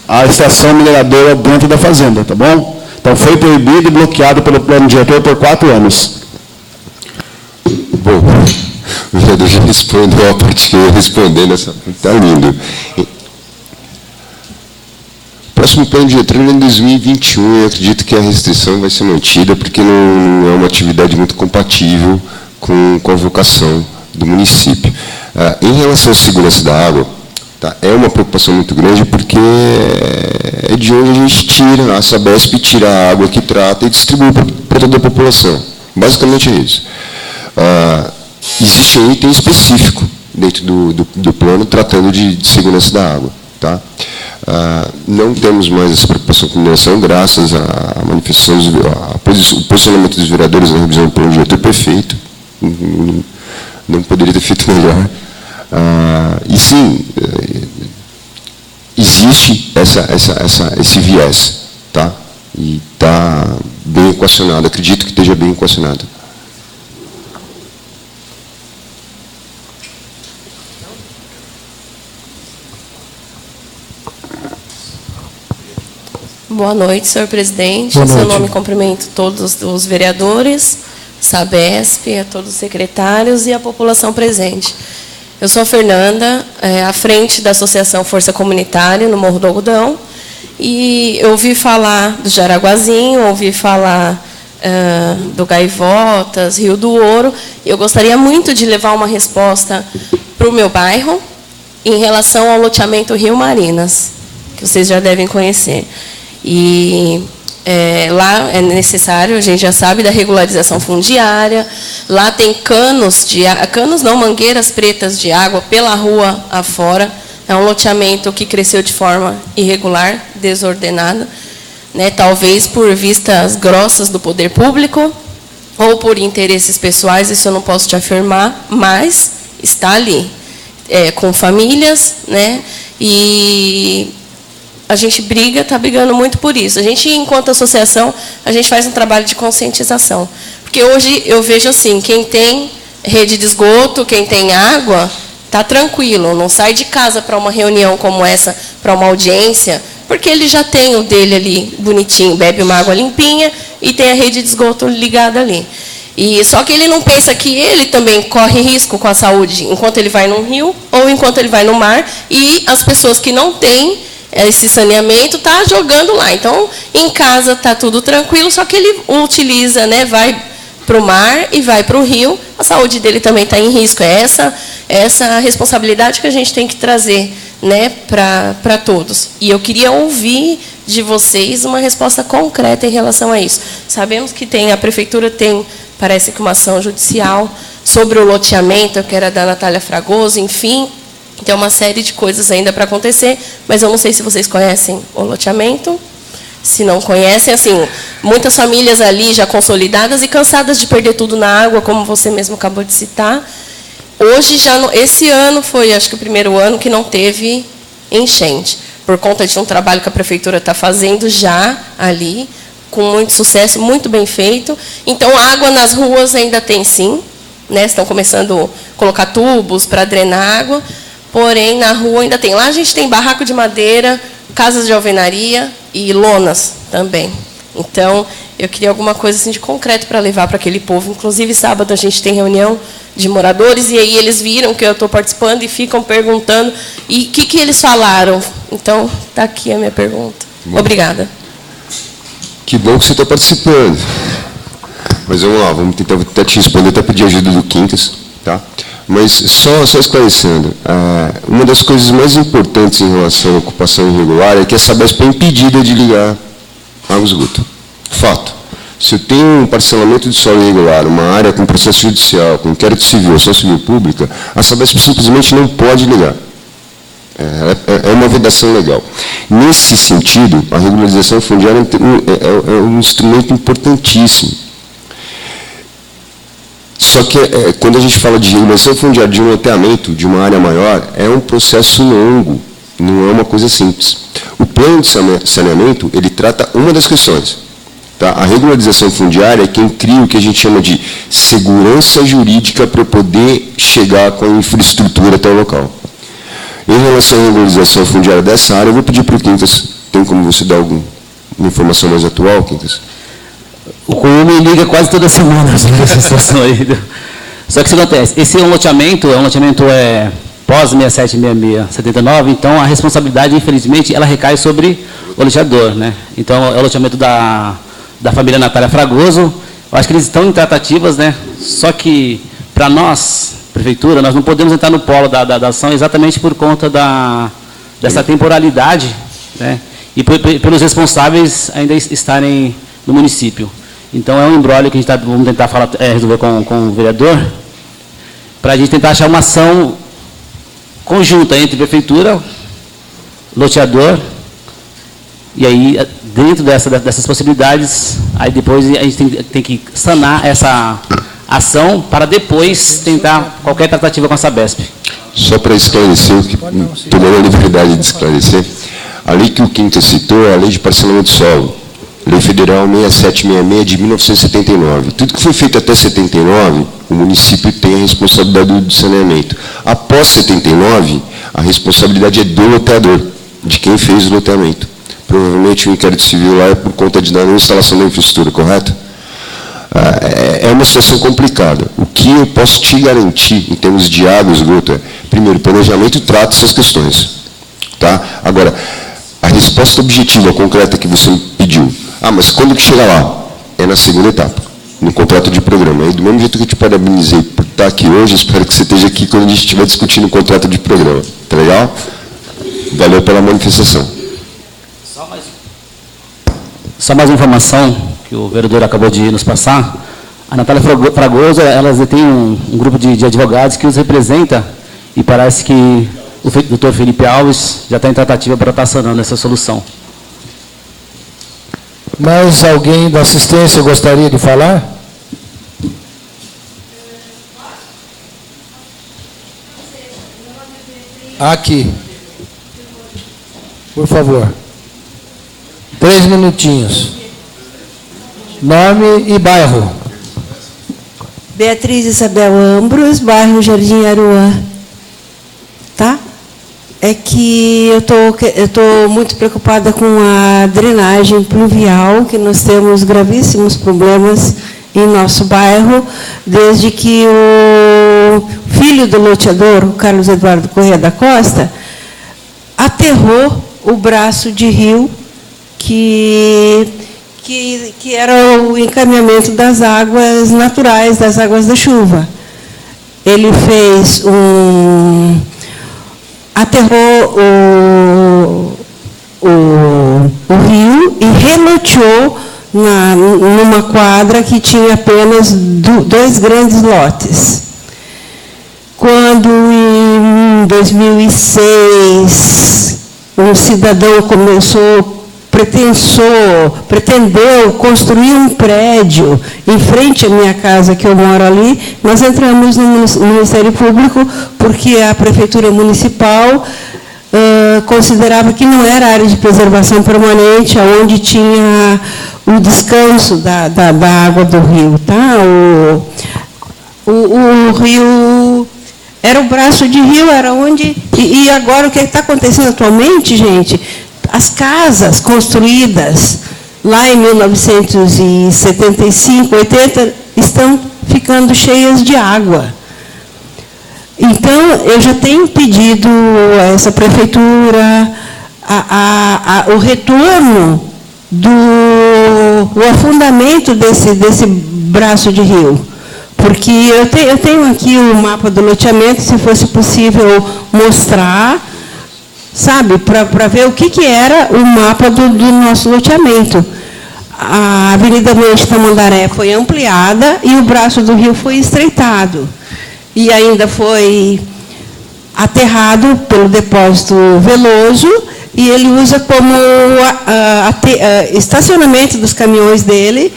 a estação mineradora dentro da fazenda, tá bom? Então foi proibido e bloqueado pelo plano diretor por 4 anos. Bom, o vereador já respondeu a parte que eu ia responder nessa. Está lindo. O próximo plano diretor é em 2021, eu acredito que a restrição vai ser mantida, porque não é uma atividade muito compatível com a vocação do município. Em relação à segurança da água, tá, é uma preocupação muito grande, porque é de onde a gente tira, a Sabesp tira a água que trata e distribui para toda a população. Basicamente é isso. Existe um item específico dentro do plano tratando de segurança da água. Tá? Não temos mais essa preocupação com mineração, graças à manifestação, o posicionamento dos vereadores na revisão do plano diretor perfeito. Não poderia ter feito melhor. E sim, existe esse viés, tá? E está bem equacionado, acredito que esteja bem equacionado. Boa noite, senhor presidente. Boa noite. Em seu nome, cumprimento todos os vereadores, Sabesp, a todos os secretários e a população presente. Eu sou a Fernanda, à frente da Associação Força Comunitária, no Morro do Algodão, e eu ouvi falar do Jaraguazinho, ouvi falar do Gaivotas, Rio do Ouro, e eu gostaria muito de levar uma resposta para o meu bairro em relação ao loteamento Rio Marinas, que vocês já devem conhecer. E lá é necessário, a gente já sabe, da regularização fundiária. Lá tem mangueiras pretas de água pela rua afora. É um loteamento que cresceu de forma irregular, desordenada, né? Talvez por vistas grossas do poder público ou por interesses pessoais, isso eu não posso te afirmar, mas está ali, com famílias, né? E a gente está brigando muito por isso. A gente, enquanto associação, a gente faz um trabalho de conscientização. Porque hoje eu vejo assim, quem tem rede de esgoto, quem tem água, está tranquilo, não sai de casa para uma reunião como essa, para uma audiência, porque ele já tem o dele ali bonitinho, bebe uma água limpinha e tem a rede de esgoto ligada ali. E só que ele não pensa que ele também corre risco com a saúde enquanto ele vai num rio ou enquanto ele vai no mar, e as pessoas que não têm esse saneamento está jogando lá. Então, em casa está tudo tranquilo, só que ele utiliza, né, vai para o mar e vai para o rio, a saúde dele também está em risco. É essa responsabilidade que a gente tem que trazer, né, para todos. E eu queria ouvir de vocês uma resposta concreta em relação a isso. Sabemos que a prefeitura tem, parece que uma ação judicial sobre o loteamento, que era da Natália Fragoso, enfim. Tem uma série de coisas ainda para acontecer, mas eu não sei se vocês conhecem o loteamento. se não conhecem, assim, muitas famílias ali já consolidadas e cansadas de perder tudo na água, como você mesmo acabou de citar. Hoje, esse ano foi, acho que o primeiro ano que não teve enchente, por conta de um trabalho que a prefeitura está fazendo já ali, com muito sucesso, muito bem feito. Então, água nas ruas ainda tem sim, né? Estão começando a colocar tubos para drenar água, porém, na rua ainda tem. Lá a gente tem barraco de madeira, casas de alvenaria e lonas também. Então, eu queria alguma coisa assim de concreto para levar para aquele povo. Inclusive, sábado a gente tem reunião de moradores, e aí eles viram que eu estou participando e ficam perguntando, e o que eles falaram? Então, está aqui a minha pergunta. Bom. Obrigada. Que bom que você está participando. Mas vamos lá, vamos tentar te responder, até pedir ajuda do Quincas, tá? Mas só esclarecendo, uma das coisas mais importantes em relação à ocupação irregular é que a Sabesp é impedida de ligar água e esgoto. Fato. Se eu tenho um parcelamento de solo irregular, uma área com processo judicial, com inquérito civil, ação civil pública, a Sabesp simplesmente não pode ligar. É uma vedação legal. Nesse sentido, a regularização fundiária é um instrumento importantíssimo. Só que quando a gente fala de regularização fundiária de um loteamento, de uma área maior, é um processo longo, não é uma coisa simples. O plano de saneamento, ele trata uma das questões. Tá? A regularização fundiária é quem cria o que a gente chama de segurança jurídica para poder chegar com a infraestrutura até o local. Em relação à regularização fundiária dessa área, eu vou pedir para o Quincas, tem como você dar alguma informação mais atual, Quincas? O CUM me liga quase toda semana sobre essa situação aí. Só que o que acontece? Esse é um loteamento pós 676679, então a responsabilidade, infelizmente, ela recai sobre o loteador, né? Então, é o loteamento da família Natália Fragoso. Eu acho que eles estão em tratativas, né? Só que, para nós, prefeitura, nós não podemos entrar no polo da ação exatamente por conta dessa temporalidade, né? E pelos responsáveis ainda estarem no município. Então, é um imbróglio que a gente vamos tentar resolver com o vereador, para a gente tentar achar uma ação conjunta entre prefeitura, loteador, e aí, dentro dessas possibilidades, aí depois a gente tem que sanar essa ação para depois tentar qualquer tratativa com a Sabesp. Só para esclarecer, tomando a liberdade de esclarecer, a lei que o Quincas citou é a Lei de Parcelamento de Solo, Lei Federal 6766 de 1979. Tudo que foi feito até 79, o município tem a responsabilidade do saneamento. Após 79, a responsabilidade é do loteador, de quem fez o loteamento. Provavelmente o inquérito civil lá é por conta da não instalação da infraestrutura, correto? É uma situação complicada. O que eu posso te garantir em termos de água e esgoto é, primeiro, o planejamento trata essas questões. Tá? Agora, a resposta objetiva, concreta que você me pediu, mas quando que chega lá? É na segunda etapa, no contrato de programa. E do mesmo jeito que eu te parabenizei por estar aqui hoje, espero que você esteja aqui quando a gente estiver discutindo o contrato de programa. Tá legal? Valeu pela manifestação. Só mais uma informação que o vereador acabou de nos passar. A Natália Fragoso, elas têm um grupo de advogados que os representa, e parece que o doutor Felipe Alves já está em tratativa para estar sanando essa solução. Mais alguém da assistência gostaria de falar? Aqui. Por favor. 3 minutinhos. Nome e bairro. Beatriz Isabel Ambros, bairro Jardim Aruã. Tá? É que eu estou muito preocupada com a drenagem pluvial, que nós temos gravíssimos problemas em nosso bairro, desde que o filho do loteador, o Carlos Eduardo Corrêa da Costa, aterrou o braço de rio que era o encaminhamento das águas naturais, das águas da chuva. Ele fez aterrou o rio e reloteou numa quadra que tinha apenas 2 grandes lotes. Quando, em 2006, um cidadão começou pretendeu construir um prédio em frente à minha casa, que eu moro ali, nós entramos no Ministério Público porque a Prefeitura Municipal considerava que não era área de preservação permanente, onde tinha o descanso da água do rio. Tá? O rio era o braço de rio, era onde... E agora o que está acontecendo atualmente, gente? As casas construídas lá em 1975, 80, estão ficando cheias de água. Então, eu já tenho pedido a essa prefeitura o retorno o afundamento desse braço de rio. Porque eu tenho aqui o mapa do loteamento, se fosse possível mostrar, sabe, para ver o que era o mapa do nosso loteamento. A Avenida Mente Tamandaré foi ampliada e o braço do rio foi estreitado. E ainda foi aterrado pelo depósito Veloso, e ele usa como estacionamento dos caminhões dele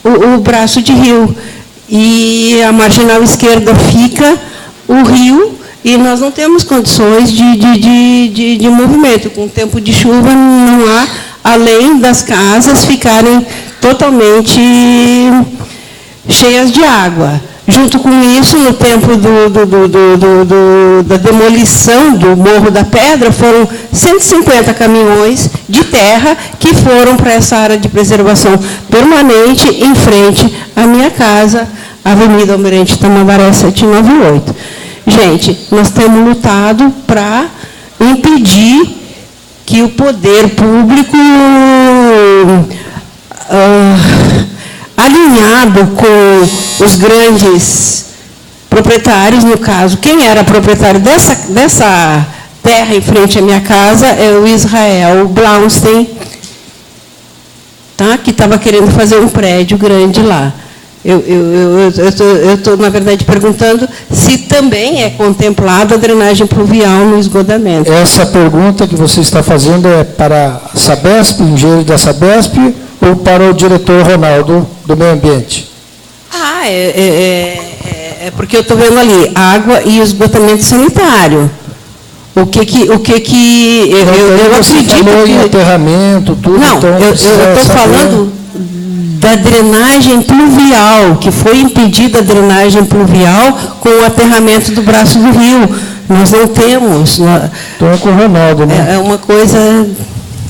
o braço de rio. E a marginal esquerda fica o rio, e nós não temos condições de movimento. Com o tempo de chuva, não há, além das casas ficarem totalmente cheias de água. Junto com isso, no tempo da demolição do Morro da Pedra, foram 150 caminhões de terra que foram para essa área de preservação permanente em frente à minha casa, Avenida Almirante Tamandaré 798. Gente, nós temos lutado para impedir que o poder público, alinhado com os grandes proprietários, no caso, quem era proprietário dessa terra em frente à minha casa é o Israel Blaustein, tá? Que estava querendo fazer um prédio grande lá. Eu estou, na verdade, perguntando se também é contemplada a drenagem pluvial no esgotamento. Essa pergunta que você está fazendo é para a Sabesp, o engenheiro da Sabesp, ou para o diretor Ronaldo, do Meio Ambiente? É porque eu estou vendo ali, água e esgotamento sanitário. Eu acredito que... enterramento, tudo. Não, então, eu estou falando da drenagem pluvial, que foi impedida a drenagem pluvial com o aterramento do braço do rio. Nós não temos. Então é com o Ronaldo, né? É uma coisa...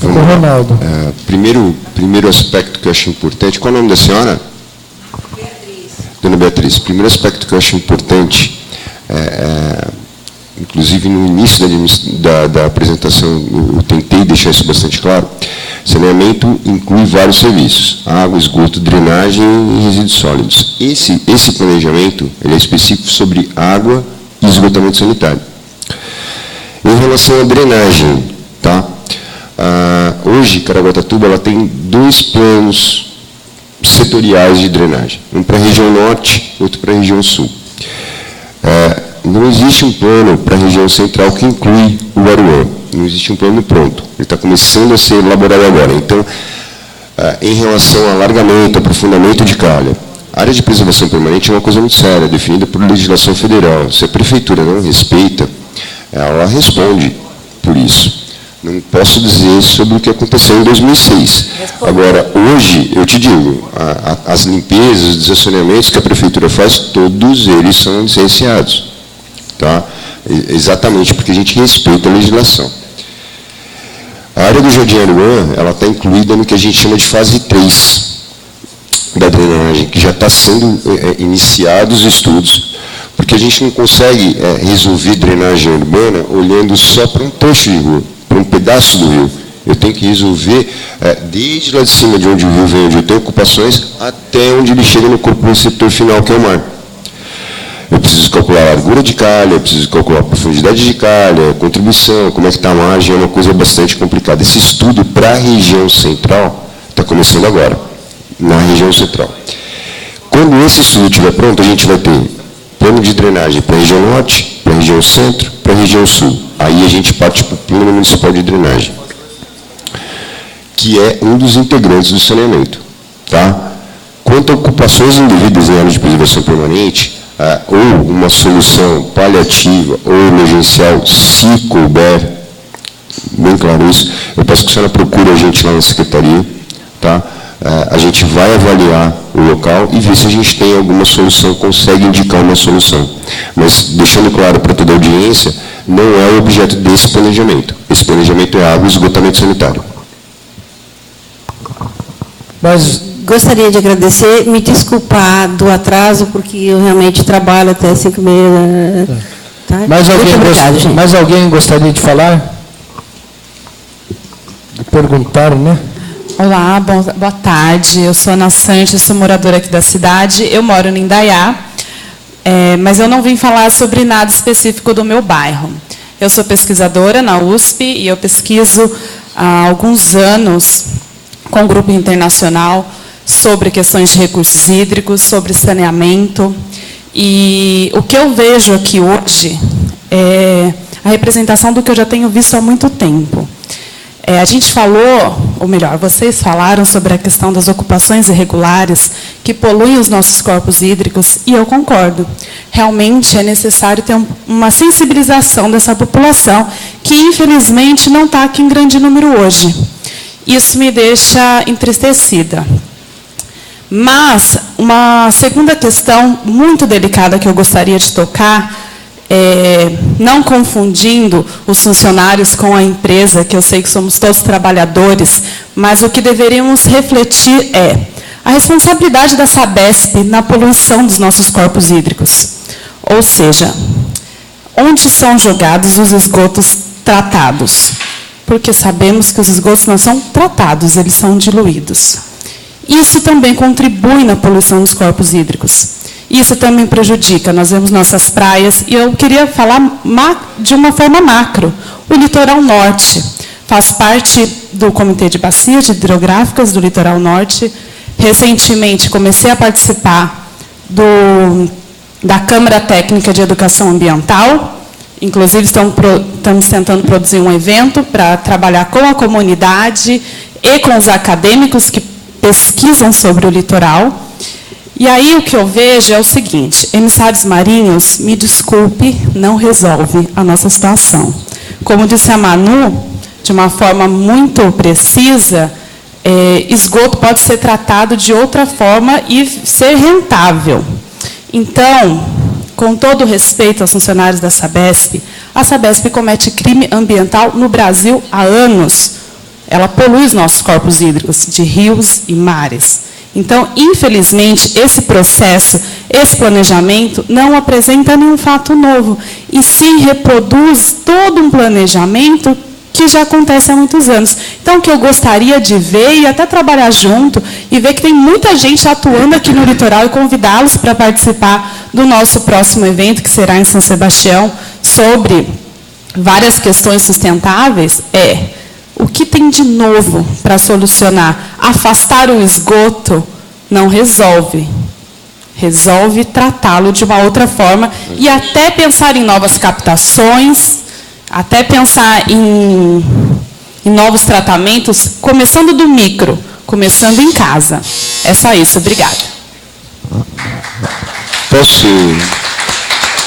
Com o Ronaldo. Primeiro aspecto que eu acho importante... Qual é o nome da senhora? Beatriz. Dona Beatriz. Primeiro aspecto que eu acho importante, inclusive no início da apresentação, eu tentei deixar isso bastante claro. Saneamento inclui vários serviços: água, esgoto, drenagem e resíduos sólidos. Esse planejamento ele é específico sobre água e esgotamento sanitário. Em relação à drenagem, tá? Hoje, Caraguatatuba ela tem 2 planos setoriais de drenagem, um para a região norte, outro para a região sul. Não existe um plano para a região central que inclui o Aruã, não existe um plano pronto, ele está começando a ser elaborado agora. Então, em relação ao alargamento, aprofundamento de calha, a área de preservação permanente é uma coisa muito séria, definida por legislação federal. Se a prefeitura não respeita, ela responde por isso. Não posso dizer sobre o que aconteceu em 2006. Agora, hoje, eu te digo, as limpezas, os desacionamentos que a prefeitura faz, todos eles são licenciados. Tá? Exatamente porque a gente respeita a legislação. A área do Jardim Aruã, ela está incluída no que a gente chama de fase 3 da drenagem, que já está sendo iniciados os estudos, porque a gente não consegue resolver drenagem urbana olhando só para um trecho de rua, para um pedaço do rio. Eu tenho que resolver desde lá de cima, de onde o rio vem, onde eu tenho ocupações, até onde ele chega no corpo receptor final, que é o mar. Eu preciso calcular a largura de calha, eu preciso calcular a profundidade de calha, a contribuição, como é que está a margem, é uma coisa bastante complicada. Esse estudo para a região central está começando agora, na região central. Quando esse estudo estiver pronto, a gente vai ter plano de drenagem para a região norte, para a região centro, para a região sul. Aí a gente parte para o plano municipal de drenagem. que é um dos integrantes do saneamento. Tá? Quanto a ocupações indevidas em áreas de preservação permanente, ou uma solução paliativa ou emergencial, se couber, bem claro isso, eu peço que a senhora procure a gente lá na secretaria, tá? A gente vai avaliar o local e ver se a gente tem alguma solução, consegue indicar uma solução. Mas, deixando claro para toda a audiência, não é o objeto desse planejamento. Esse planejamento é água e esgotamento sanitário. Mas gostaria de agradecer, me desculpar do atraso, porque eu realmente trabalho até 5h30. Tá? Mais alguém gostaria de falar? Perguntaram, né? Olá, boa tarde. Eu sou Ana Sanches, sou moradora aqui da cidade. Eu moro no Indaiá, mas eu não vim falar sobre nada específico do meu bairro. Eu sou pesquisadora na USP e eu pesquiso há alguns anos com um grupo internacional sobre questões de recursos hídricos, sobre saneamento. E o que eu vejo aqui hoje é a representação do que eu já tenho visto há muito tempo. A gente falou, ou melhor, vocês falaram sobre a questão das ocupações irregulares que poluem os nossos corpos hídricos, e eu concordo. Realmente é necessário ter uma sensibilização dessa população, que infelizmente não está aqui em grande número hoje. Isso me deixa entristecida. Mas uma segunda questão muito delicada que eu gostaria de tocar, não confundindo os funcionários com a empresa, que eu sei que somos todos trabalhadores, mas o que deveríamos refletir é a responsabilidade da Sabesp na poluição dos nossos corpos hídricos. Ou seja, onde são jogados os esgotos tratados? Porque sabemos que os esgotos não são tratados, eles são diluídos. Isso também contribui na poluição dos corpos hídricos. Isso também prejudica. Nós vemos nossas praias, e eu queria falar de uma forma macro. O litoral norte faz parte do Comitê de Bacias Hidrográficas do Litoral Norte. Recentemente, comecei a participar da Câmara Técnica de Educação Ambiental. Inclusive, estamos tentando produzir um evento para trabalhar com a comunidade e com os acadêmicos que pesquisam sobre o litoral. E aí o que eu vejo é o seguinte: emissários marinhos, me desculpe, não resolve a nossa situação. Como disse a Manu, de uma forma muito precisa, esgoto pode ser tratado de outra forma e ser rentável. Então, com todo respeito aos funcionários da Sabesp, a Sabesp comete crime ambiental no Brasil há anos. Ela polui os nossos corpos hídricos de rios e mares. Então, infelizmente, esse processo, esse planejamento, não apresenta nenhum fato novo, e sim reproduz todo um planejamento que já acontece há muitos anos. Então, o que eu gostaria de ver, e até trabalhar junto, e ver que tem muita gente atuando aqui no litoral, e convidá-los para participar do nosso próximo evento, que será em São Sebastião, sobre várias questões sustentáveis, o que tem de novo para solucionar? Afastar o esgoto não resolve. Resolve tratá-lo de uma outra forma e até pensar em novas captações, até pensar em novos tratamentos, começando do micro, começando em casa. É só isso. Obrigada.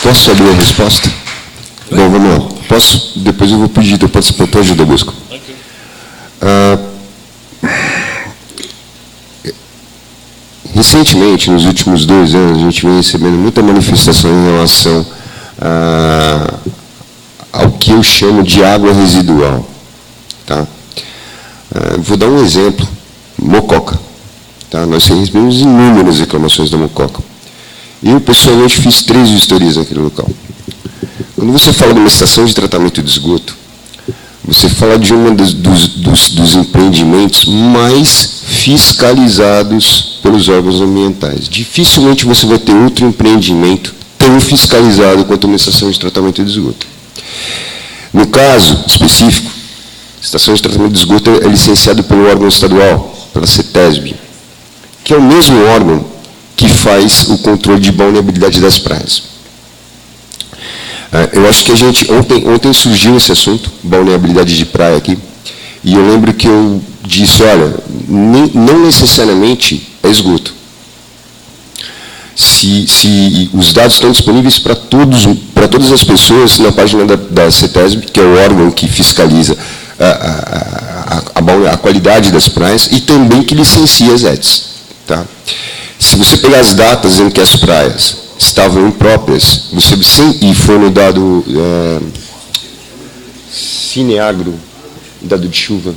Posso abrir a resposta? Bom, vamos lá. Posso? Depois eu vou pedir teu participante ajuda, Busco. Recentemente, nos últimos 2 anos, a gente vem recebendo muita manifestação em relação ao que eu chamo de água residual. Tá? Vou dar um exemplo. Mococa. Tá? Nós recebemos inúmeras reclamações da Mococa. Eu, pessoalmente, fiz 3 vistorias naquele local. Quando você fala de uma estação de tratamento de esgoto, você fala de um dos empreendimentos mais fiscalizados pelos órgãos ambientais. Dificilmente você vai ter outro empreendimento tão fiscalizado quanto uma estação de tratamento de esgoto. No caso específico, a estação de tratamento de esgoto é licenciada pelo órgão estadual, pela CETESB, que é o mesmo órgão que faz o controle de balneabilidade das praias. Eu acho que a gente, ontem surgiu esse assunto, balneabilidade de praia aqui. E eu lembro que eu disse, olha, não necessariamente é esgoto. Se os dados estão disponíveis para todas as pessoas na página da CETESB, que é o órgão que fiscaliza a qualidade das praias e também que licencia as ETs. Tá? Se você pegar as datas em que as praias estavam impróprias, e for no dado Cineagro, dado de chuva,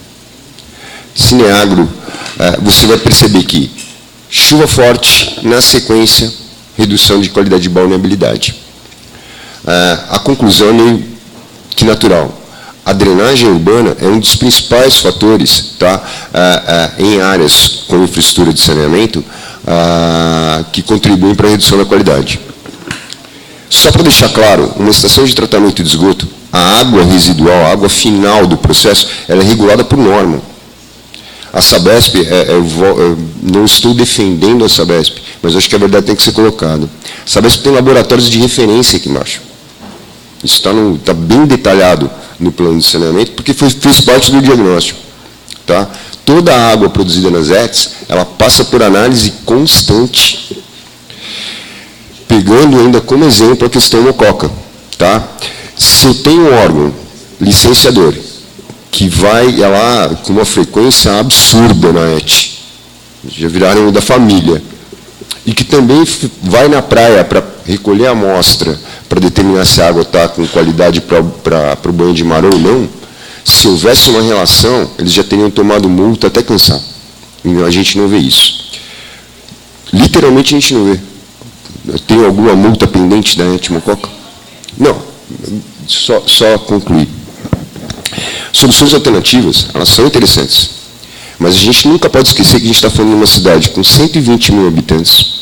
Cineagro, você vai perceber que chuva forte, na sequência, redução de qualidade de balneabilidade. A conclusão é meio que natural. A drenagem urbana é um dos principais fatores, tá, em áreas com infraestrutura de saneamento que contribuem para a redução da qualidade. Só para deixar claro, uma estação de tratamento de esgoto, a água residual, a água final do processo, ela é regulada por norma. A Sabesp, eu não estou defendendo a Sabesp, mas acho que a verdade tem que ser colocada. A Sabesp tem laboratórios de referência aqui embaixo. Isso está bem detalhado no plano de saneamento, porque fez parte do diagnóstico. Tá? Toda a água produzida nas ETs, ela passa por análise constante. Pegando ainda como exemplo a questão Mococa. Tá? Se eu tenho um órgão licenciador, que vai lá com uma frequência absurda na ET, já viraram da família, e que também vai na praia para recolher a amostra, para determinar se a água está com qualidade para o banho de mar ou não, se houvesse uma relação, eles já teriam tomado multa até cansar. E a gente não vê isso. Literalmente a gente não vê. Tem alguma multa pendente da ET Mococa? Não. Só concluir. Soluções alternativas, elas são interessantes. Mas a gente nunca pode esquecer que a gente está falando de uma cidade com 120 mil habitantes,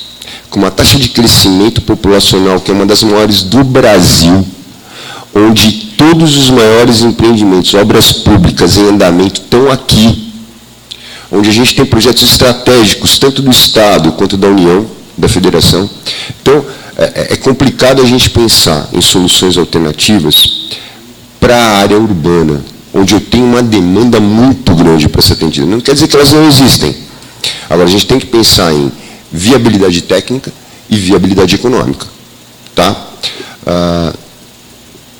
com uma taxa de crescimento populacional que é uma das maiores do Brasil, onde todos os maiores empreendimentos, obras públicas em andamento estão aqui, onde a gente tem projetos estratégicos, tanto do Estado quanto da União, da Federação. Então, é complicado a gente pensar em soluções alternativas para a área urbana, onde eu tenho uma demanda muito grande para ser atendida. Não quer dizer que elas não existem. Agora, a gente tem que pensar em viabilidade técnica e viabilidade econômica. Tá?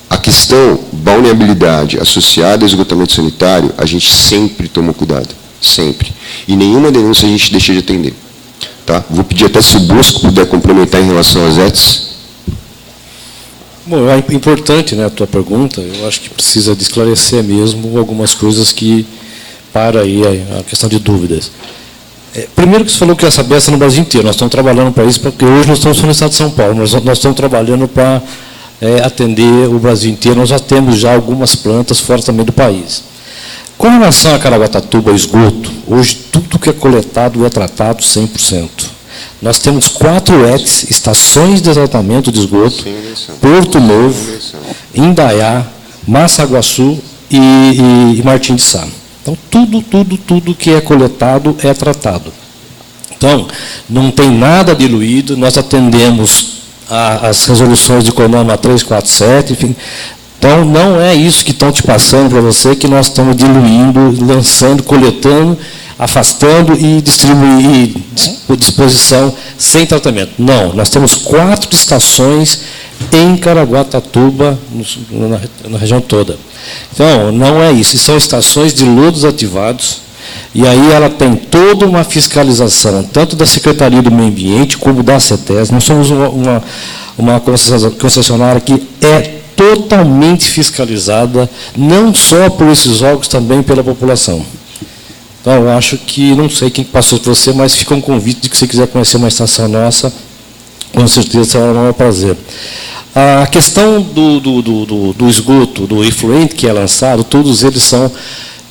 A questão balneabilidade associada ao esgotamento sanitário, a gente sempre toma cuidado. Sempre. E nenhuma denúncia a gente deixa de atender. Tá? Vou pedir até se o Bosco puder complementar em relação às ETs. Bom, é importante, né, a tua pergunta. Eu acho que precisa de esclarecer mesmo algumas coisas que para aí a questão de dúvidas. Primeiro que você falou que essa Sabesp é no Brasil inteiro. Nós estamos trabalhando para isso, porque hoje nós estamos no estado de São Paulo, mas nós estamos trabalhando para atender o Brasil inteiro. Nós já temos algumas plantas fora também do país. Com relação a Caraguatatuba, esgoto, hoje tudo que é coletado é tratado 100%. Nós temos 4 ETs, estações de tratamento de esgoto, Porto Novo, Indaiá, Massaguaçu e Martim de Sá. Então, tudo que é coletado é tratado. Então, não tem nada diluído, nós atendemos as resoluções de CONAMA 347, enfim. Então, não é isso que estão te passando para você, que nós estamos diluindo, lançando, coletando, afastando e distribuir à disposição sem tratamento. Não, nós temos 4 estações em Caraguatatuba, na região toda. Então, não é isso. São estações de lodos ativados, e aí ela tem toda uma fiscalização, tanto da Secretaria do Meio Ambiente como da CETESB. Nós somos uma concessionária que é totalmente fiscalizada, não só por esses órgãos, também pela população. Então, eu acho que, não sei quem passou para você, mas fica um convite de que você quiser conhecer uma estação nossa, com certeza será um maior prazer. A questão do esgoto, do efluente que é lançado, todos eles são...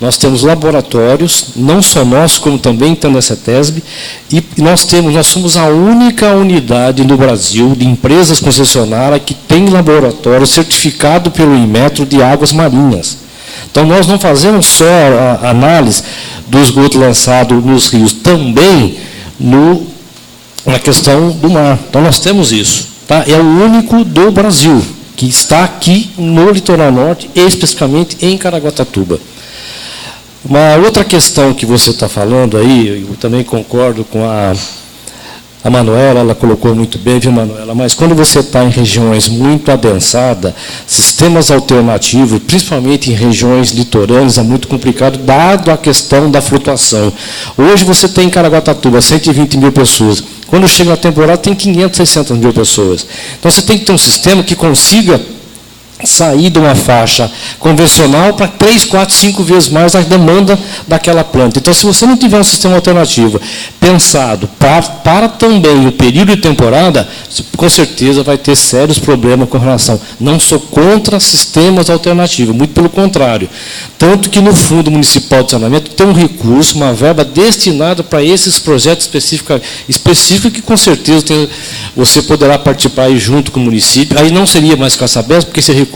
Nós temos laboratórios, não só nós, como também tem a CETESB, e nós somos a única unidade no Brasil de empresas concessionárias que tem laboratório certificado pelo Inmetro de águas marinhas. Então, nós não fazemos só a análise do esgoto lançado nos rios, também na questão do mar. Então, nós temos isso. Tá? É o único do Brasil que está aqui no litoral norte, especificamente em Caraguatatuba. Uma outra questão que você está falando aí, eu também concordo com a Manuela, ela colocou muito bem, viu, Manuela? Mas quando você está em regiões muito adensadas, sistemas alternativos, principalmente em regiões litorâneas, é muito complicado, dado a questão da flutuação. Hoje você tem em Caraguatatuba 120 mil pessoas. Quando chega a temporada, tem 500, 600 mil pessoas. Então, você tem que ter um sistema que consiga sair de uma faixa convencional para 3, 4, 5 vezes mais a demanda daquela planta. Então, se você não tiver um sistema alternativo pensado para também o período de temporada, com certeza vai ter sérios problemas com relação. Não sou contra sistemas alternativos, muito pelo contrário. Tanto que no Fundo Municipal de Saneamento tem um recurso, uma verba destinada para esses projetos específicos que com certeza você poderá participar aí junto com o município. Aí não seria mais com a Sabesp, porque esse recurso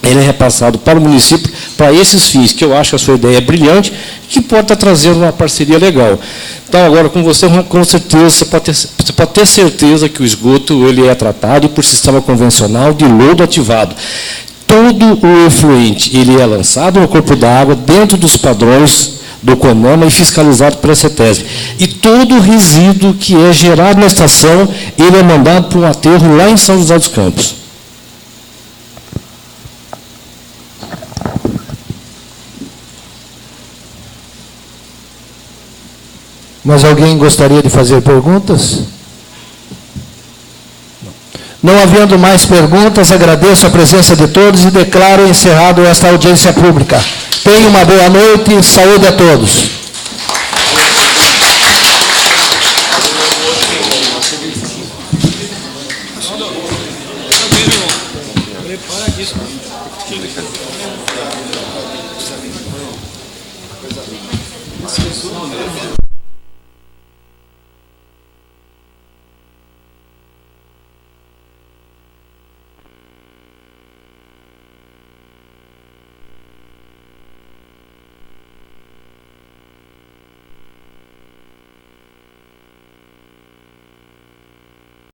ele é repassado para o município para esses fins, que eu acho que a sua ideia é brilhante, que pode estar trazendo uma parceria legal. Então, agora, com você, com certeza, você pode ter certeza que o esgoto ele é tratado por sistema convencional de lodo ativado. Todo o efluente ele é lançado no corpo d'água, dentro dos padrões do CONAMA e fiscalizado pela CETESB. E todo o resíduo que é gerado na estação, ele é mandado para um aterro lá em São José dos Campos. Mas alguém gostaria de fazer perguntas? Não havendo mais perguntas, agradeço a presença de todos e declaro encerrado esta audiência pública. Tenham uma boa noite e saúde a todos.